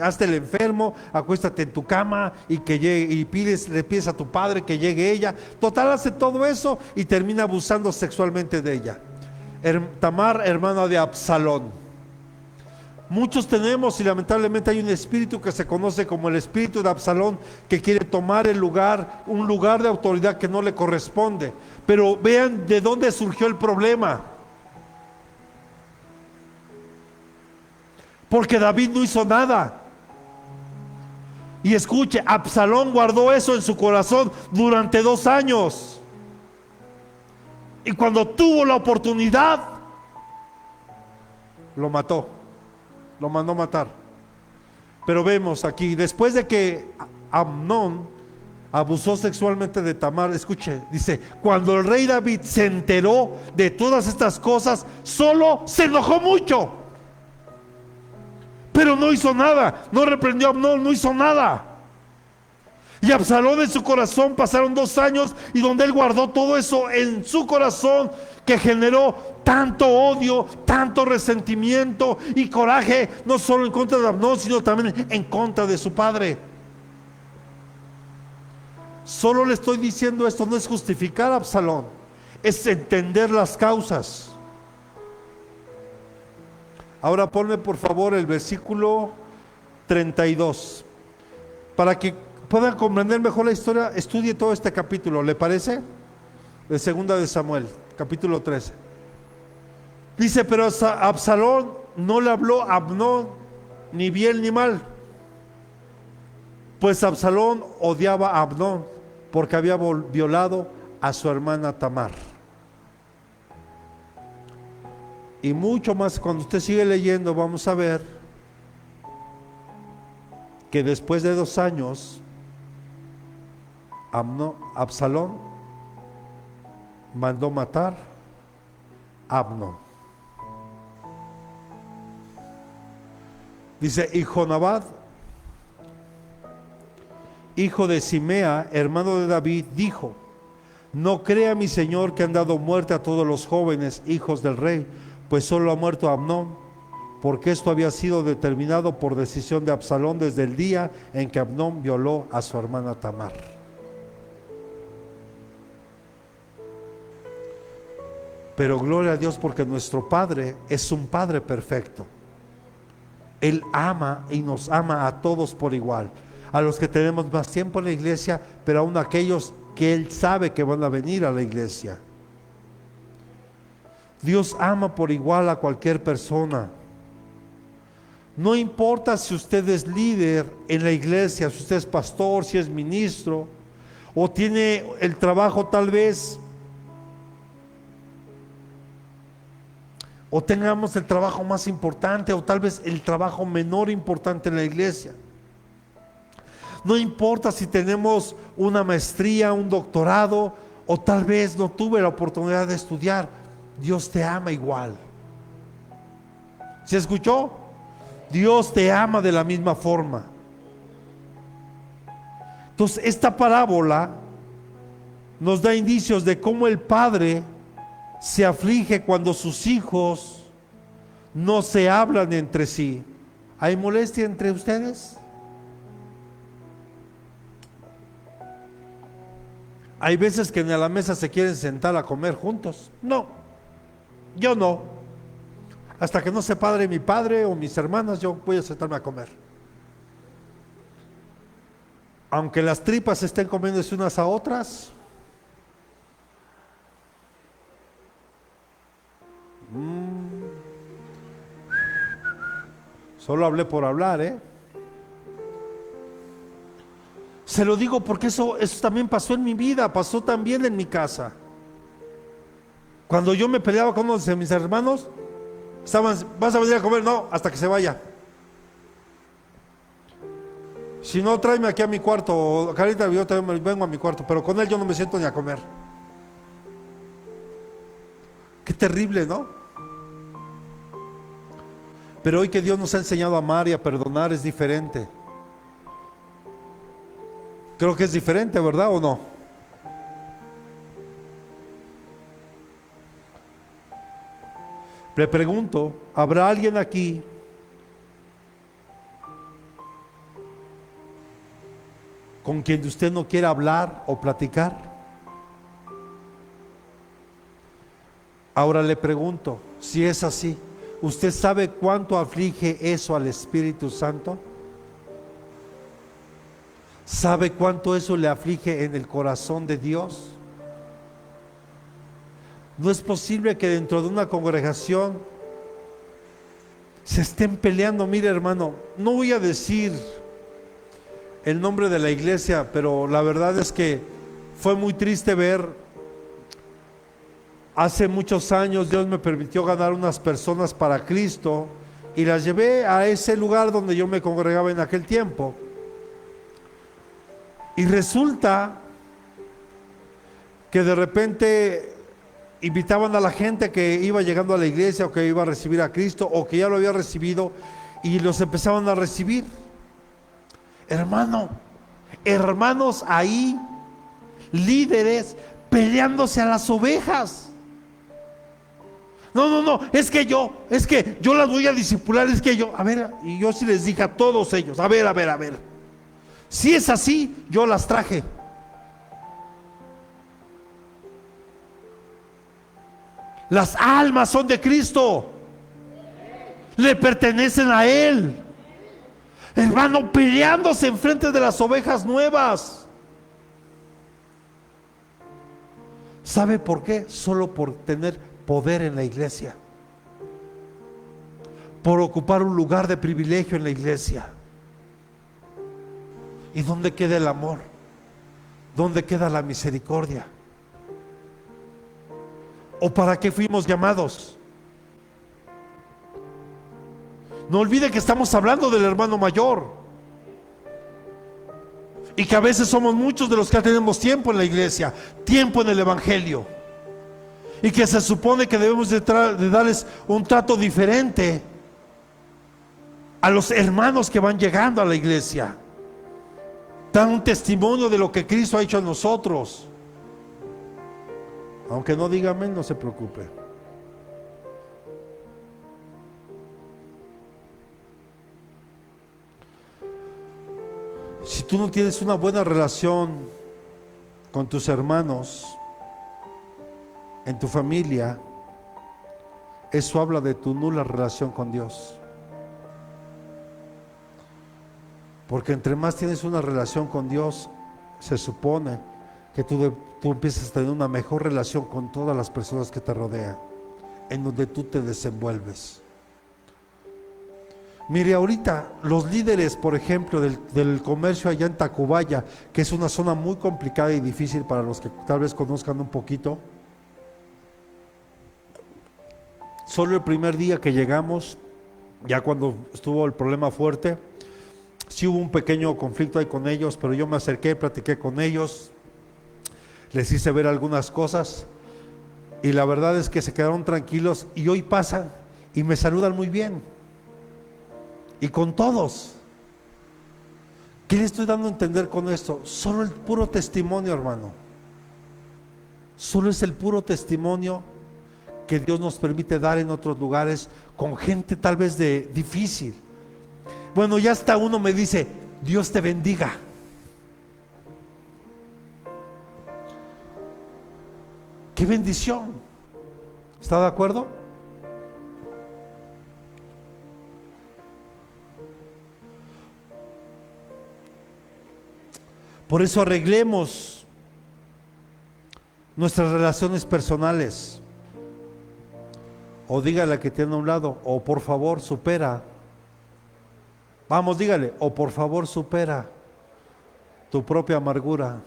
hazte el enfermo, acuéstate en tu cama y que llegue, y le pides a tu padre que llegue ella. Total, hace todo eso y termina abusando sexualmente de ella. Tamar, hermana de Absalón. Muchos tenemos, y lamentablemente hay un espíritu que se conoce como el espíritu de Absalón, que quiere tomar un lugar de autoridad que no le corresponde. Pero vean de dónde surgió el problema. Porque David no hizo nada. Y escuche, Absalón guardó eso en su corazón durante 2 años. Y cuando tuvo la oportunidad, lo mató. Lo mandó matar. Pero vemos aquí, después de que Amnón abusó sexualmente de Tamar, escuche, dice: cuando el rey David se enteró de todas estas cosas, solo se enojó mucho, pero no hizo nada, no reprendió a Amnón, no hizo nada. Y Absalón en su corazón pasaron 2 años, y donde él guardó todo eso en su corazón, que generó tanto odio, tanto resentimiento y coraje, no solo en contra de Amnón, sino también en contra de su padre. Solo le estoy diciendo esto, no es justificar a Absalón, es entender las causas. Ahora ponme por favor el versículo 32. Para que puedan comprender mejor la historia, estudie todo este capítulo, ¿le parece? De segunda de Samuel, capítulo 13. Dice, pero a Absalón no le habló a Amnón ni bien ni mal, pues Absalón odiaba a Amnón porque había violado a su hermana Tamar. Y mucho más, cuando usted sigue leyendo, vamos a ver que después de 2 años, Absalón mandó matar a Amnón. Dice, y Jonabad, hijo de Simea, hermano de David, dijo, no crea mi señor que han dado muerte a todos los jóvenes hijos del rey, pues solo ha muerto Amnón, porque esto había sido determinado por decisión de Absalón desde el día en que Amnón violó a su hermana Tamar. Pero gloria a Dios, porque nuestro Padre es un Padre perfecto. Él ama y nos ama a todos por igual, a los que tenemos más tiempo en la iglesia, pero aún a aquellos que Él sabe que van a venir a la iglesia. Dios ama por igual a cualquier persona. No importa si usted es líder en la iglesia, si usted es pastor, si es ministro, o tiene el trabajo tal vez, o tengamos el trabajo más importante, o tal vez el trabajo menor importante en la iglesia. No importa si tenemos una maestría, un doctorado, o tal vez no tuve la oportunidad de estudiar, Dios te ama igual. ¿Se escuchó? Dios te ama de la misma forma. Entonces, esta parábola nos da indicios de cómo el padre se aflige cuando sus hijos no se hablan entre sí. ¿Hay molestia entre ustedes? Hay veces que en la mesa se quieren sentar a comer juntos. No, yo no. Hasta que no se padre mi padre o mis hermanas, yo voy a sentarme a comer. Aunque las tripas estén comiéndose unas a otras. Solo hablé por hablar, ¿eh? Se lo digo porque eso también pasó en mi vida, pasó también en mi casa. Cuando yo me peleaba con uno de mis hermanos, estaban, ¿vas a venir a comer? No, hasta que se vaya. Si no, tráeme aquí a mi cuarto. Carita, yo también vengo a mi cuarto, pero con él yo no me siento ni a comer. Qué terrible, ¿no? Pero hoy que Dios nos ha enseñado a amar y a perdonar es diferente. Creo que es diferente, ¿verdad o no? Le pregunto, ¿habrá alguien aquí con quien usted no quiera hablar o platicar? Ahora le pregunto, si es así, ¿usted sabe cuánto aflige eso al Espíritu Santo? ¿Sabe cuánto eso le aflige en el corazón de Dios? No es posible que dentro de una congregación se estén peleando. Mire, hermano, no voy a decir el nombre de la iglesia, pero la verdad es que fue muy triste ver. Hace muchos años Dios me permitió ganar unas personas para Cristo y las llevé a ese lugar donde yo me congregaba en aquel tiempo. Y resulta que de repente invitaban a la gente que iba llegando a la iglesia o que iba a recibir a Cristo o que ya lo había recibido y los empezaban a recibir. Hermanos ahí, líderes peleándose a las ovejas. No, es que yo las voy a discipular, es que yo, a ver, y yo sí les dije a todos ellos, a ver, si es así, yo las traje. Las almas son de Cristo, le pertenecen a Él. Hermano, peleándose enfrente de las ovejas nuevas. ¿Sabe por qué? Solo por tener poder en la iglesia, por ocupar un lugar de privilegio en la iglesia. ¿Y dónde queda el amor? ¿Dónde queda la misericordia? ¿O para qué fuimos llamados? No olvide que estamos hablando del hermano mayor, y que a veces somos muchos de los que tenemos tiempo en la iglesia, tiempo en el evangelio, y que se supone que debemos de darles un trato diferente a los hermanos que van llegando a la iglesia. Dan un testimonio de lo que Cristo ha hecho a nosotros. Aunque no diga amén, no se preocupe. Si tú no tienes una buena relación con tus hermanos, en tu familia, eso habla de tu nula relación con Dios. Porque entre más tienes una relación con Dios, se supone que tú empiezas a tener una mejor relación con todas las personas que te rodean, en donde tú te desenvuelves. Mire, ahorita los líderes, por ejemplo, del comercio allá en Tacubaya, que es una zona muy complicada y difícil para los que tal vez conozcan un poquito. Solo el primer día que llegamos, ya cuando estuvo el problema fuerte, sí hubo un pequeño conflicto ahí con ellos, pero yo me acerqué, platiqué con ellos, les hice ver algunas cosas, y la verdad es que se quedaron tranquilos, y hoy pasan y me saludan muy bien. Y con todos. ¿Qué le estoy dando a entender con esto? Solo el puro testimonio, hermano. Solo es el puro testimonio que Dios nos permite dar en otros lugares, con gente tal vez de difícil. Bueno, ya hasta uno me dice, Dios te bendiga. ¡Qué bendición! ¿Está de acuerdo? Por eso arreglemos nuestras relaciones personales. O dígale a que tiene a un lado, o por favor supera. Vamos, dígale, o por favor supera tu propia amargura.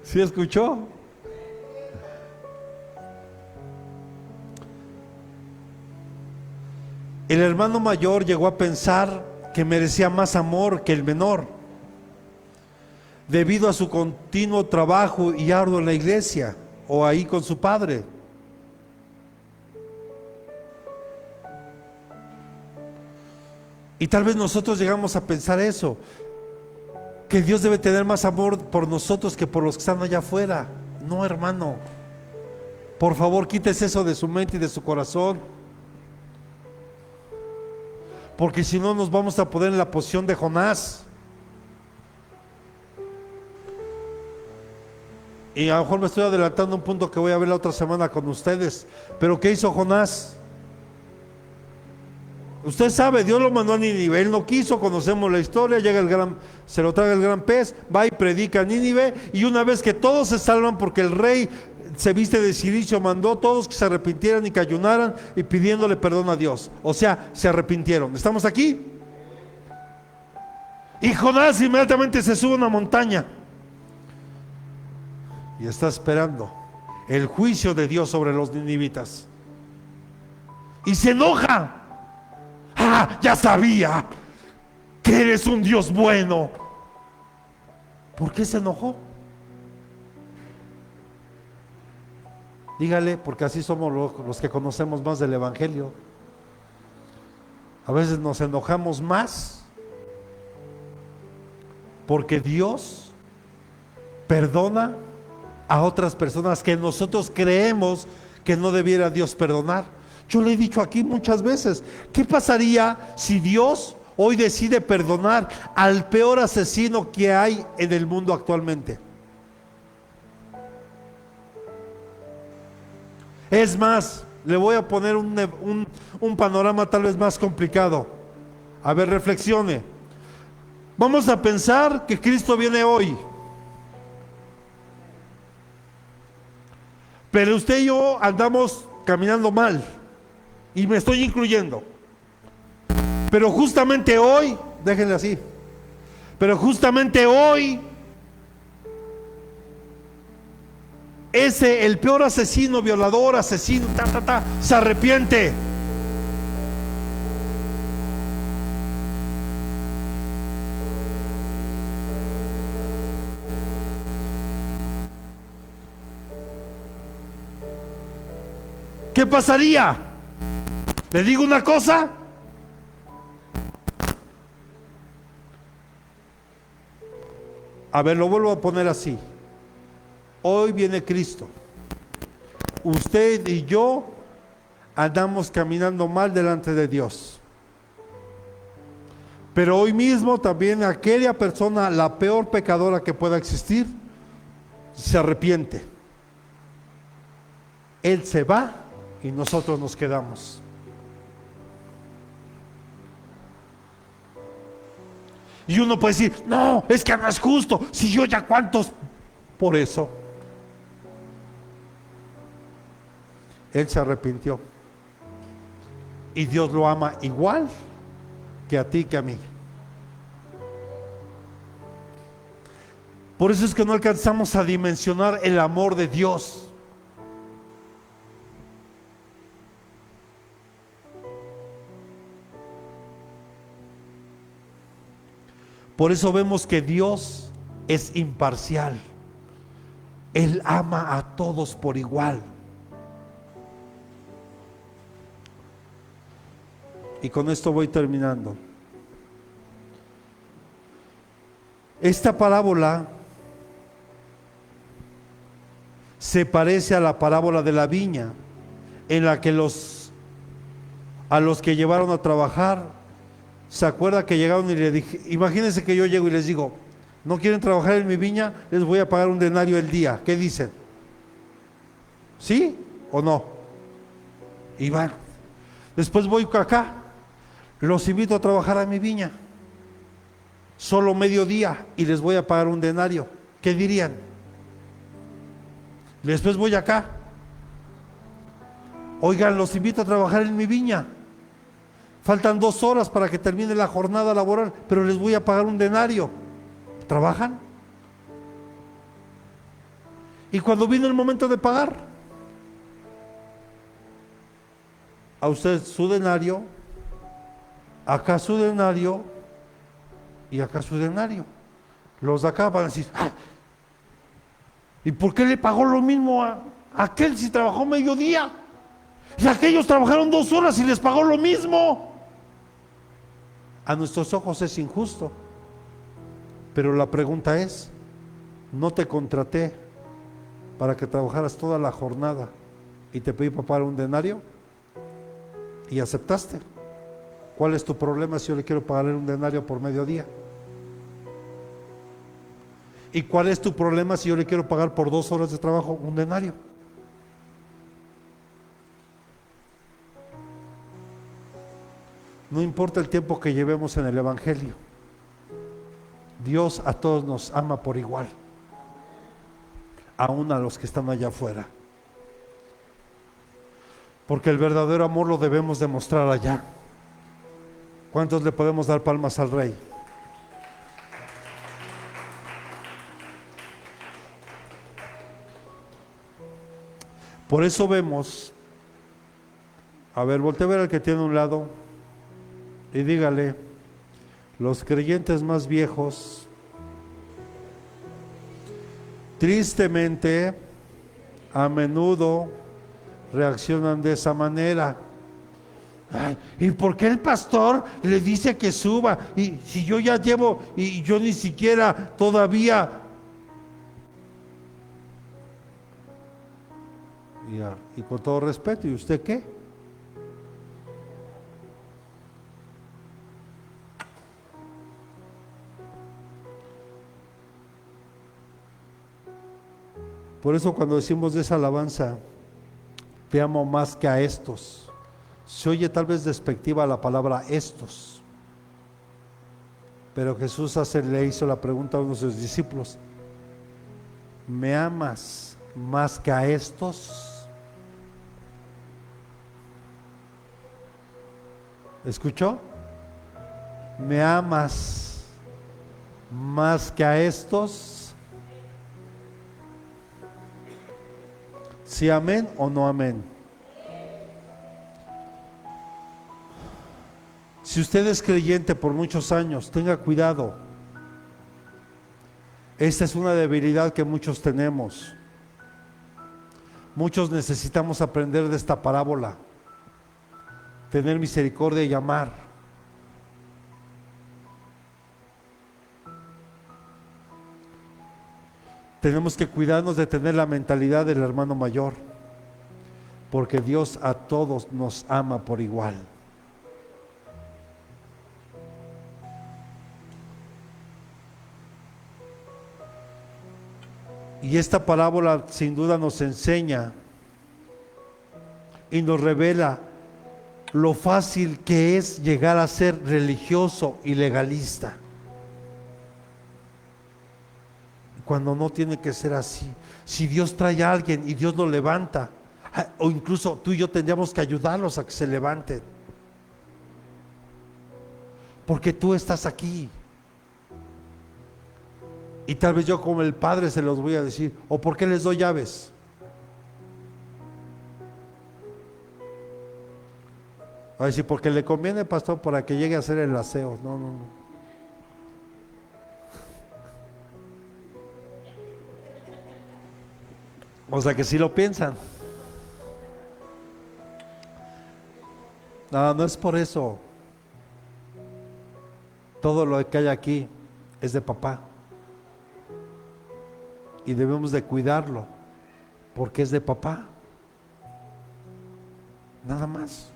¿Sí escuchó? El hermano mayor llegó a pensar que merecía más amor que el menor, debido a su continuo trabajo y arduo en la iglesia o ahí con su padre. Y tal vez nosotros llegamos a pensar eso, que Dios debe tener más amor por nosotros que por los que están allá afuera. No, hermano, por favor, quítese eso de su mente y de su corazón, porque si no nos vamos a poner en la posición de Jonás. Y a lo mejor me estoy adelantando un punto que voy a ver la otra semana con ustedes. Pero ¿qué hizo Jonás? Usted sabe, Dios lo mandó a Nínive, él no quiso, conocemos la historia, se lo traga el gran pez, va y predica a Nínive, y una vez que todos se salvan porque el rey se viste de cilicio, mandó a todos que se arrepintieran y que ayunaran y pidiéndole perdón a Dios. O sea, se arrepintieron. ¿Estamos aquí? Y Jonás inmediatamente se sube a una montaña y está esperando el juicio de Dios sobre los ninivitas. Y se enoja. ¡Ah, ya sabía que eres un Dios bueno! ¿Por qué se enojó? Dígale, porque así somos los que conocemos más del Evangelio. A veces nos enojamos más porque Dios perdona a otras personas que nosotros creemos que no debiera Dios perdonar. Yo le he dicho aquí muchas veces, ¿qué pasaría si Dios hoy decide perdonar al peor asesino que hay en el mundo actualmente? Es más, le voy a poner un panorama tal vez más complicado. A ver, reflexione. Vamos a pensar que Cristo viene hoy, pero usted y yo andamos caminando mal, y me estoy incluyendo. Pero justamente hoy, déjenle así, pero justamente hoy, el peor asesino, violador, asesino, se arrepiente. ¿Qué pasaría? ¿Le digo una cosa? A ver, lo vuelvo a poner así. Hoy viene Cristo. Usted y yo andamos caminando mal delante de Dios. Pero hoy mismo también aquella persona, la peor pecadora que pueda existir, se arrepiente. Él se va y nosotros nos quedamos. Y uno puede decir, no, es que no es justo, si yo ya cuántos. Por eso Él se arrepintió, y Dios lo ama igual que a ti, que a mí. Por eso es que no alcanzamos a dimensionar el amor de Dios. Por eso vemos que Dios es imparcial. Él ama a todos por igual. Y con esto voy terminando. Esta parábola se parece a la parábola de la viña, en la que a los que llevaron a trabajar, ¿se acuerda que llegaron y le dije, imagínense que yo llego y les digo, ¿no quieren trabajar en mi viña? Les voy a pagar un denario el día. ¿Qué dicen? ¿Sí o no? Y van. Después voy acá, los invito a trabajar a mi viña, solo mediodía, y les voy a pagar un denario. ¿Qué dirían? Después voy acá, oigan, los invito a trabajar en mi viña, faltan 2 horas para que termine la jornada laboral, pero les voy a pagar un denario. ¿Trabajan? Y cuando vino el momento de pagar, a usted su denario, acá su denario y acá su denario. Los de acá van a decir, ¿y por qué le pagó lo mismo a aquel si trabajó mediodía? Y aquellos trabajaron 2 horas y les pagó lo mismo. A nuestros ojos es injusto, pero la pregunta es, ¿no te contraté para que trabajaras toda la jornada y te pedí para pagar un denario? Y aceptaste. ¿Cuál es tu problema si yo le quiero pagar un denario por mediodía? ¿Y cuál es tu problema si yo le quiero pagar por 2 horas de trabajo un denario? No importa el tiempo que llevemos en el Evangelio, Dios a todos nos ama por igual, aún a los que están allá afuera. Porque el verdadero amor lo debemos demostrar allá. ¿Cuántos le podemos dar palmas al Rey? Por eso vemos, a ver, voltea a ver al que tiene a un lado y dígale, los creyentes más viejos, tristemente, a menudo reaccionan de esa manera. Ay, ¿y por qué el pastor le dice que suba? Y si yo ya llevo, y yo ni siquiera todavía. Y con todo respeto, ¿y usted qué? Por eso cuando decimos de esa alabanza, te amo más que a estos, se oye tal vez despectiva la palabra estos, pero Jesús le hizo la pregunta a uno de sus discípulos, ¿me amas más que a estos? ¿Escuchó? ¿Me amas más que a estos? ¿Sí, amén o no amén? Si usted es creyente por muchos años, tenga cuidado. Esta es una debilidad que muchos tenemos. Muchos necesitamos aprender de esta parábola, tener misericordia y amar. Tenemos que cuidarnos de tener la mentalidad del hermano mayor, porque Dios a todos nos ama por igual. Y esta parábola sin duda nos enseña y nos revela lo fácil que es llegar a ser religioso y legalista, cuando no tiene que ser así. Si Dios trae a alguien y Dios lo levanta, o incluso tú y yo tendríamos que ayudarlos a que se levanten, porque tú estás aquí. Y tal vez yo como el padre se los voy a decir, ¿o por qué les doy llaves? A decir, porque le conviene, pastor, para que llegue a hacer el aseo. No, no, no. O sea que sí lo piensan. No, no es por eso. Todo lo que hay aquí es de papá. Y debemos de cuidarlo, porque es de papá. Nada más.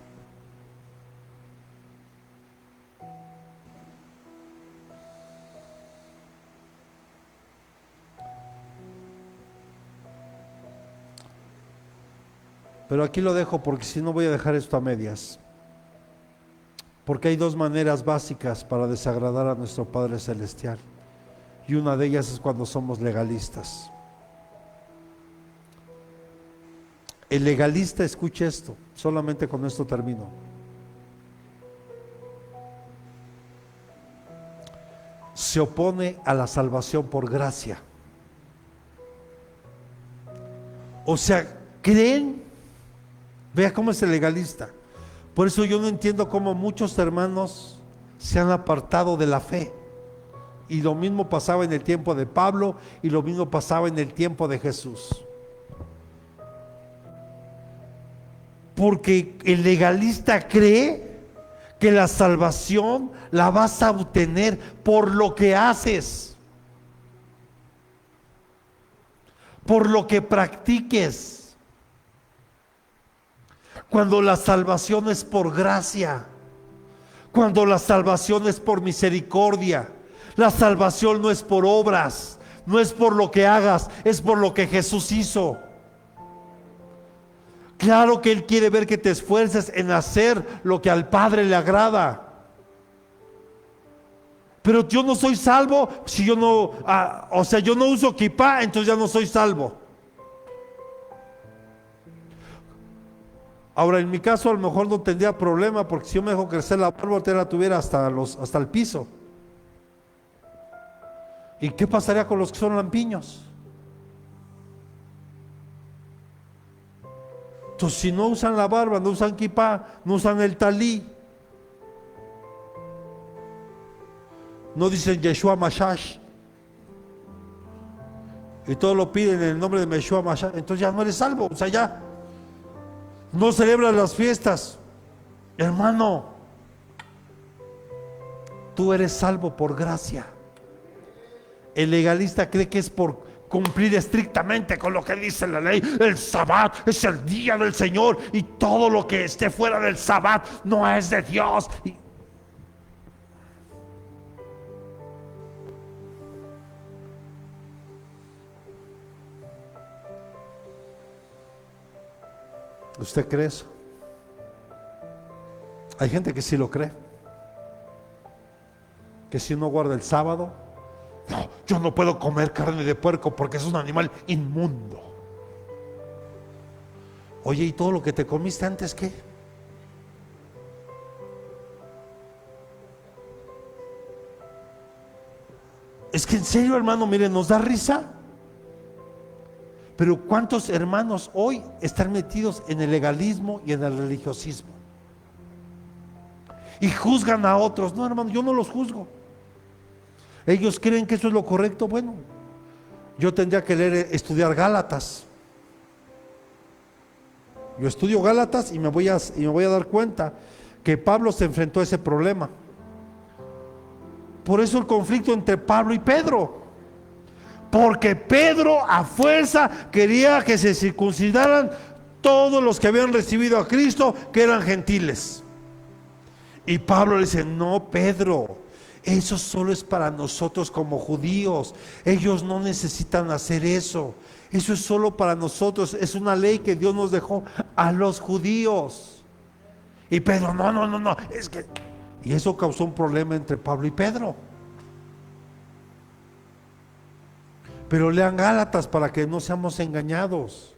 Pero aquí lo dejo porque si no voy a dejar esto a medias. Porque hay dos maneras básicas para desagradar a nuestro Padre Celestial. Y una de ellas es cuando somos legalistas. El legalista, escuche esto, solamente con esto termino. Se opone a la salvación por gracia. O sea, creen, vea cómo es el legalista. Por eso yo no entiendo cómo muchos hermanos se han apartado de la fe. Y lo mismo pasaba en el tiempo de Pablo y lo mismo pasaba en el tiempo de Jesús. Porque el legalista cree que la salvación la vas a obtener por lo que haces, por lo que practiques, cuando la salvación es por gracia, cuando la salvación es por misericordia. La salvación no es por obras, no es por lo que hagas, es por lo que Jesús hizo. Claro que Él quiere ver que te esfuerces en hacer lo que al Padre le agrada. Pero yo no soy salvo si yo no, yo no uso kipá, entonces ya no soy salvo. Ahora, en mi caso a lo mejor no tendría problema, porque si yo me dejo crecer la barba, te la tuviera hasta el piso. ¿Y qué pasaría con los que son lampiños? Entonces, si no usan la barba, no usan kipá, no usan el talí, no dicen Yeshua Mashash, y todo lo piden en el nombre de Yeshua Mashash, entonces ya no eres salvo. O sea, ya no celebras las fiestas. Hermano, tú eres salvo por gracia. El legalista cree que es cumplir estrictamente con lo que dice la ley. El Sabbat es el día del Señor y todo lo que esté fuera del Sabbat no es de Dios. ¿Usted cree eso? Hay gente que sí lo cree, que si no guarda el sábado, no, yo no puedo comer carne de puerco porque es un animal inmundo. Oye, ¿y todo lo que te comiste antes qué? Es que en serio, hermano, mire, nos da risa. Pero ¿cuántos hermanos hoy están metidos en el legalismo y en el religiosismo? Y juzgan a otros. No, hermano, yo no los juzgo. Ellos creen que eso es lo correcto. Bueno, yo tendría que estudiar Gálatas. Yo estudio Gálatas y me voy a dar cuenta que Pablo se enfrentó a ese problema. Por eso el conflicto entre Pablo y Pedro. Porque Pedro a fuerza quería que se circuncidaran todos los que habían recibido a Cristo, que eran gentiles. Y Pablo le dice: no, Pedro, eso solo es para nosotros como judíos. Ellos no necesitan hacer eso. Eso es solo para nosotros. Es una ley que Dios nos dejó a los judíos. Y Pedro: no, es que... Y eso causó un problema entre Pablo y Pedro. Pero lean Gálatas para que no seamos engañados.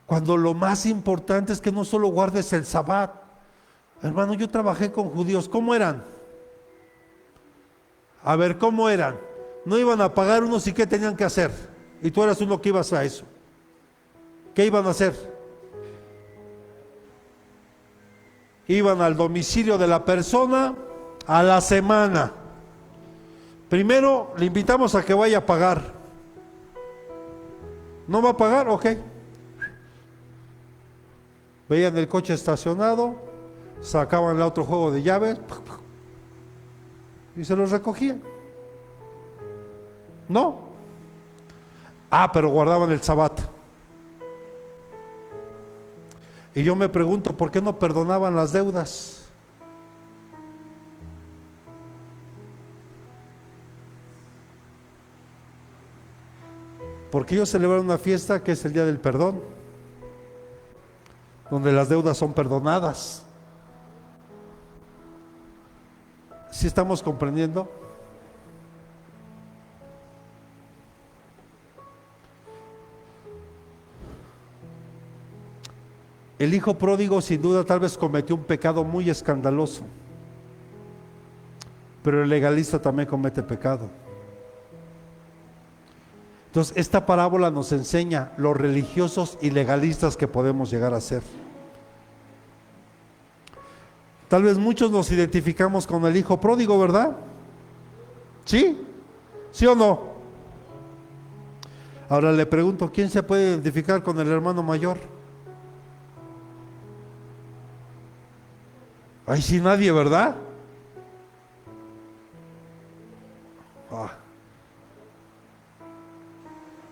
Cuando lo más importante es que no solo guardes el Sabbat. Hermano, yo trabajé con judíos. ¿Cómo eran? A ver, ¿cómo eran? No iban a pagar unos y ¿qué tenían que hacer? Y tú eras uno que ibas a eso. ¿Qué iban a hacer? Iban al domicilio de la persona a la semana. Primero le invitamos a que vaya a pagar. ¿No va a pagar? Ok. Veían el coche estacionado, sacaban el otro juego de llaves y se los recogían. ¿No? Pero guardaban el Sabbat. Y yo me pregunto, ¿por qué no perdonaban las deudas? Porque ellos celebran una fiesta que es el Día del Perdón, donde las deudas son perdonadas. ¿Sí estamos comprendiendo? El hijo pródigo sin duda tal vez cometió un pecado muy escandaloso, pero el legalista también comete pecado. Entonces, esta parábola nos enseña los religiosos y legalistas que podemos llegar a ser. Tal vez muchos nos identificamos con el hijo pródigo, ¿verdad? ¿Sí? ¿Sí o no? Ahora le pregunto, ¿quién se puede identificar con el hermano mayor? Ay, sí, nadie, ¿verdad?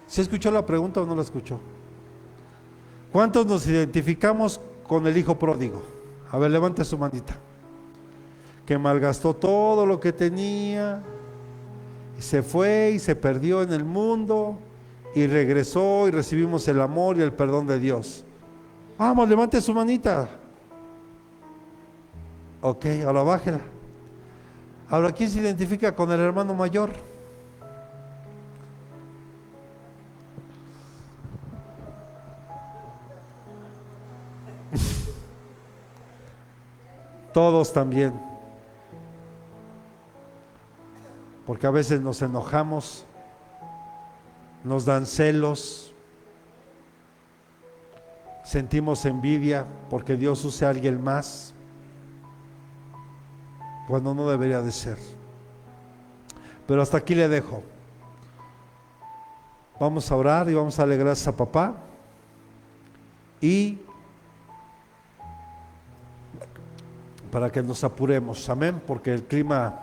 ¿Se escuchó la pregunta o no la escuchó? ¿Cuántos nos identificamos con el hijo pródigo? A ver, levante su manita. Que malgastó todo lo que tenía, y se fue y se perdió en el mundo, y regresó y recibimos el amor y el perdón de Dios. Vamos, levante su manita. Ok, ahora bájela. Ahora, ¿quién se identifica con el hermano mayor? Todos también. Porque a veces nos enojamos, nos dan celos, sentimos envidia porque Dios use a alguien más, cuando no debería de ser. Pero hasta aquí le dejo. Vamos a orar y vamos a darle gracias a papá. Y para que nos apuremos, amén, porque el clima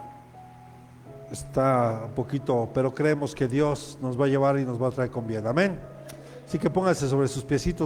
está un poquito, pero creemos que Dios nos va a llevar y nos va a traer con bien. Amén. Así que póngase sobre sus piecitos.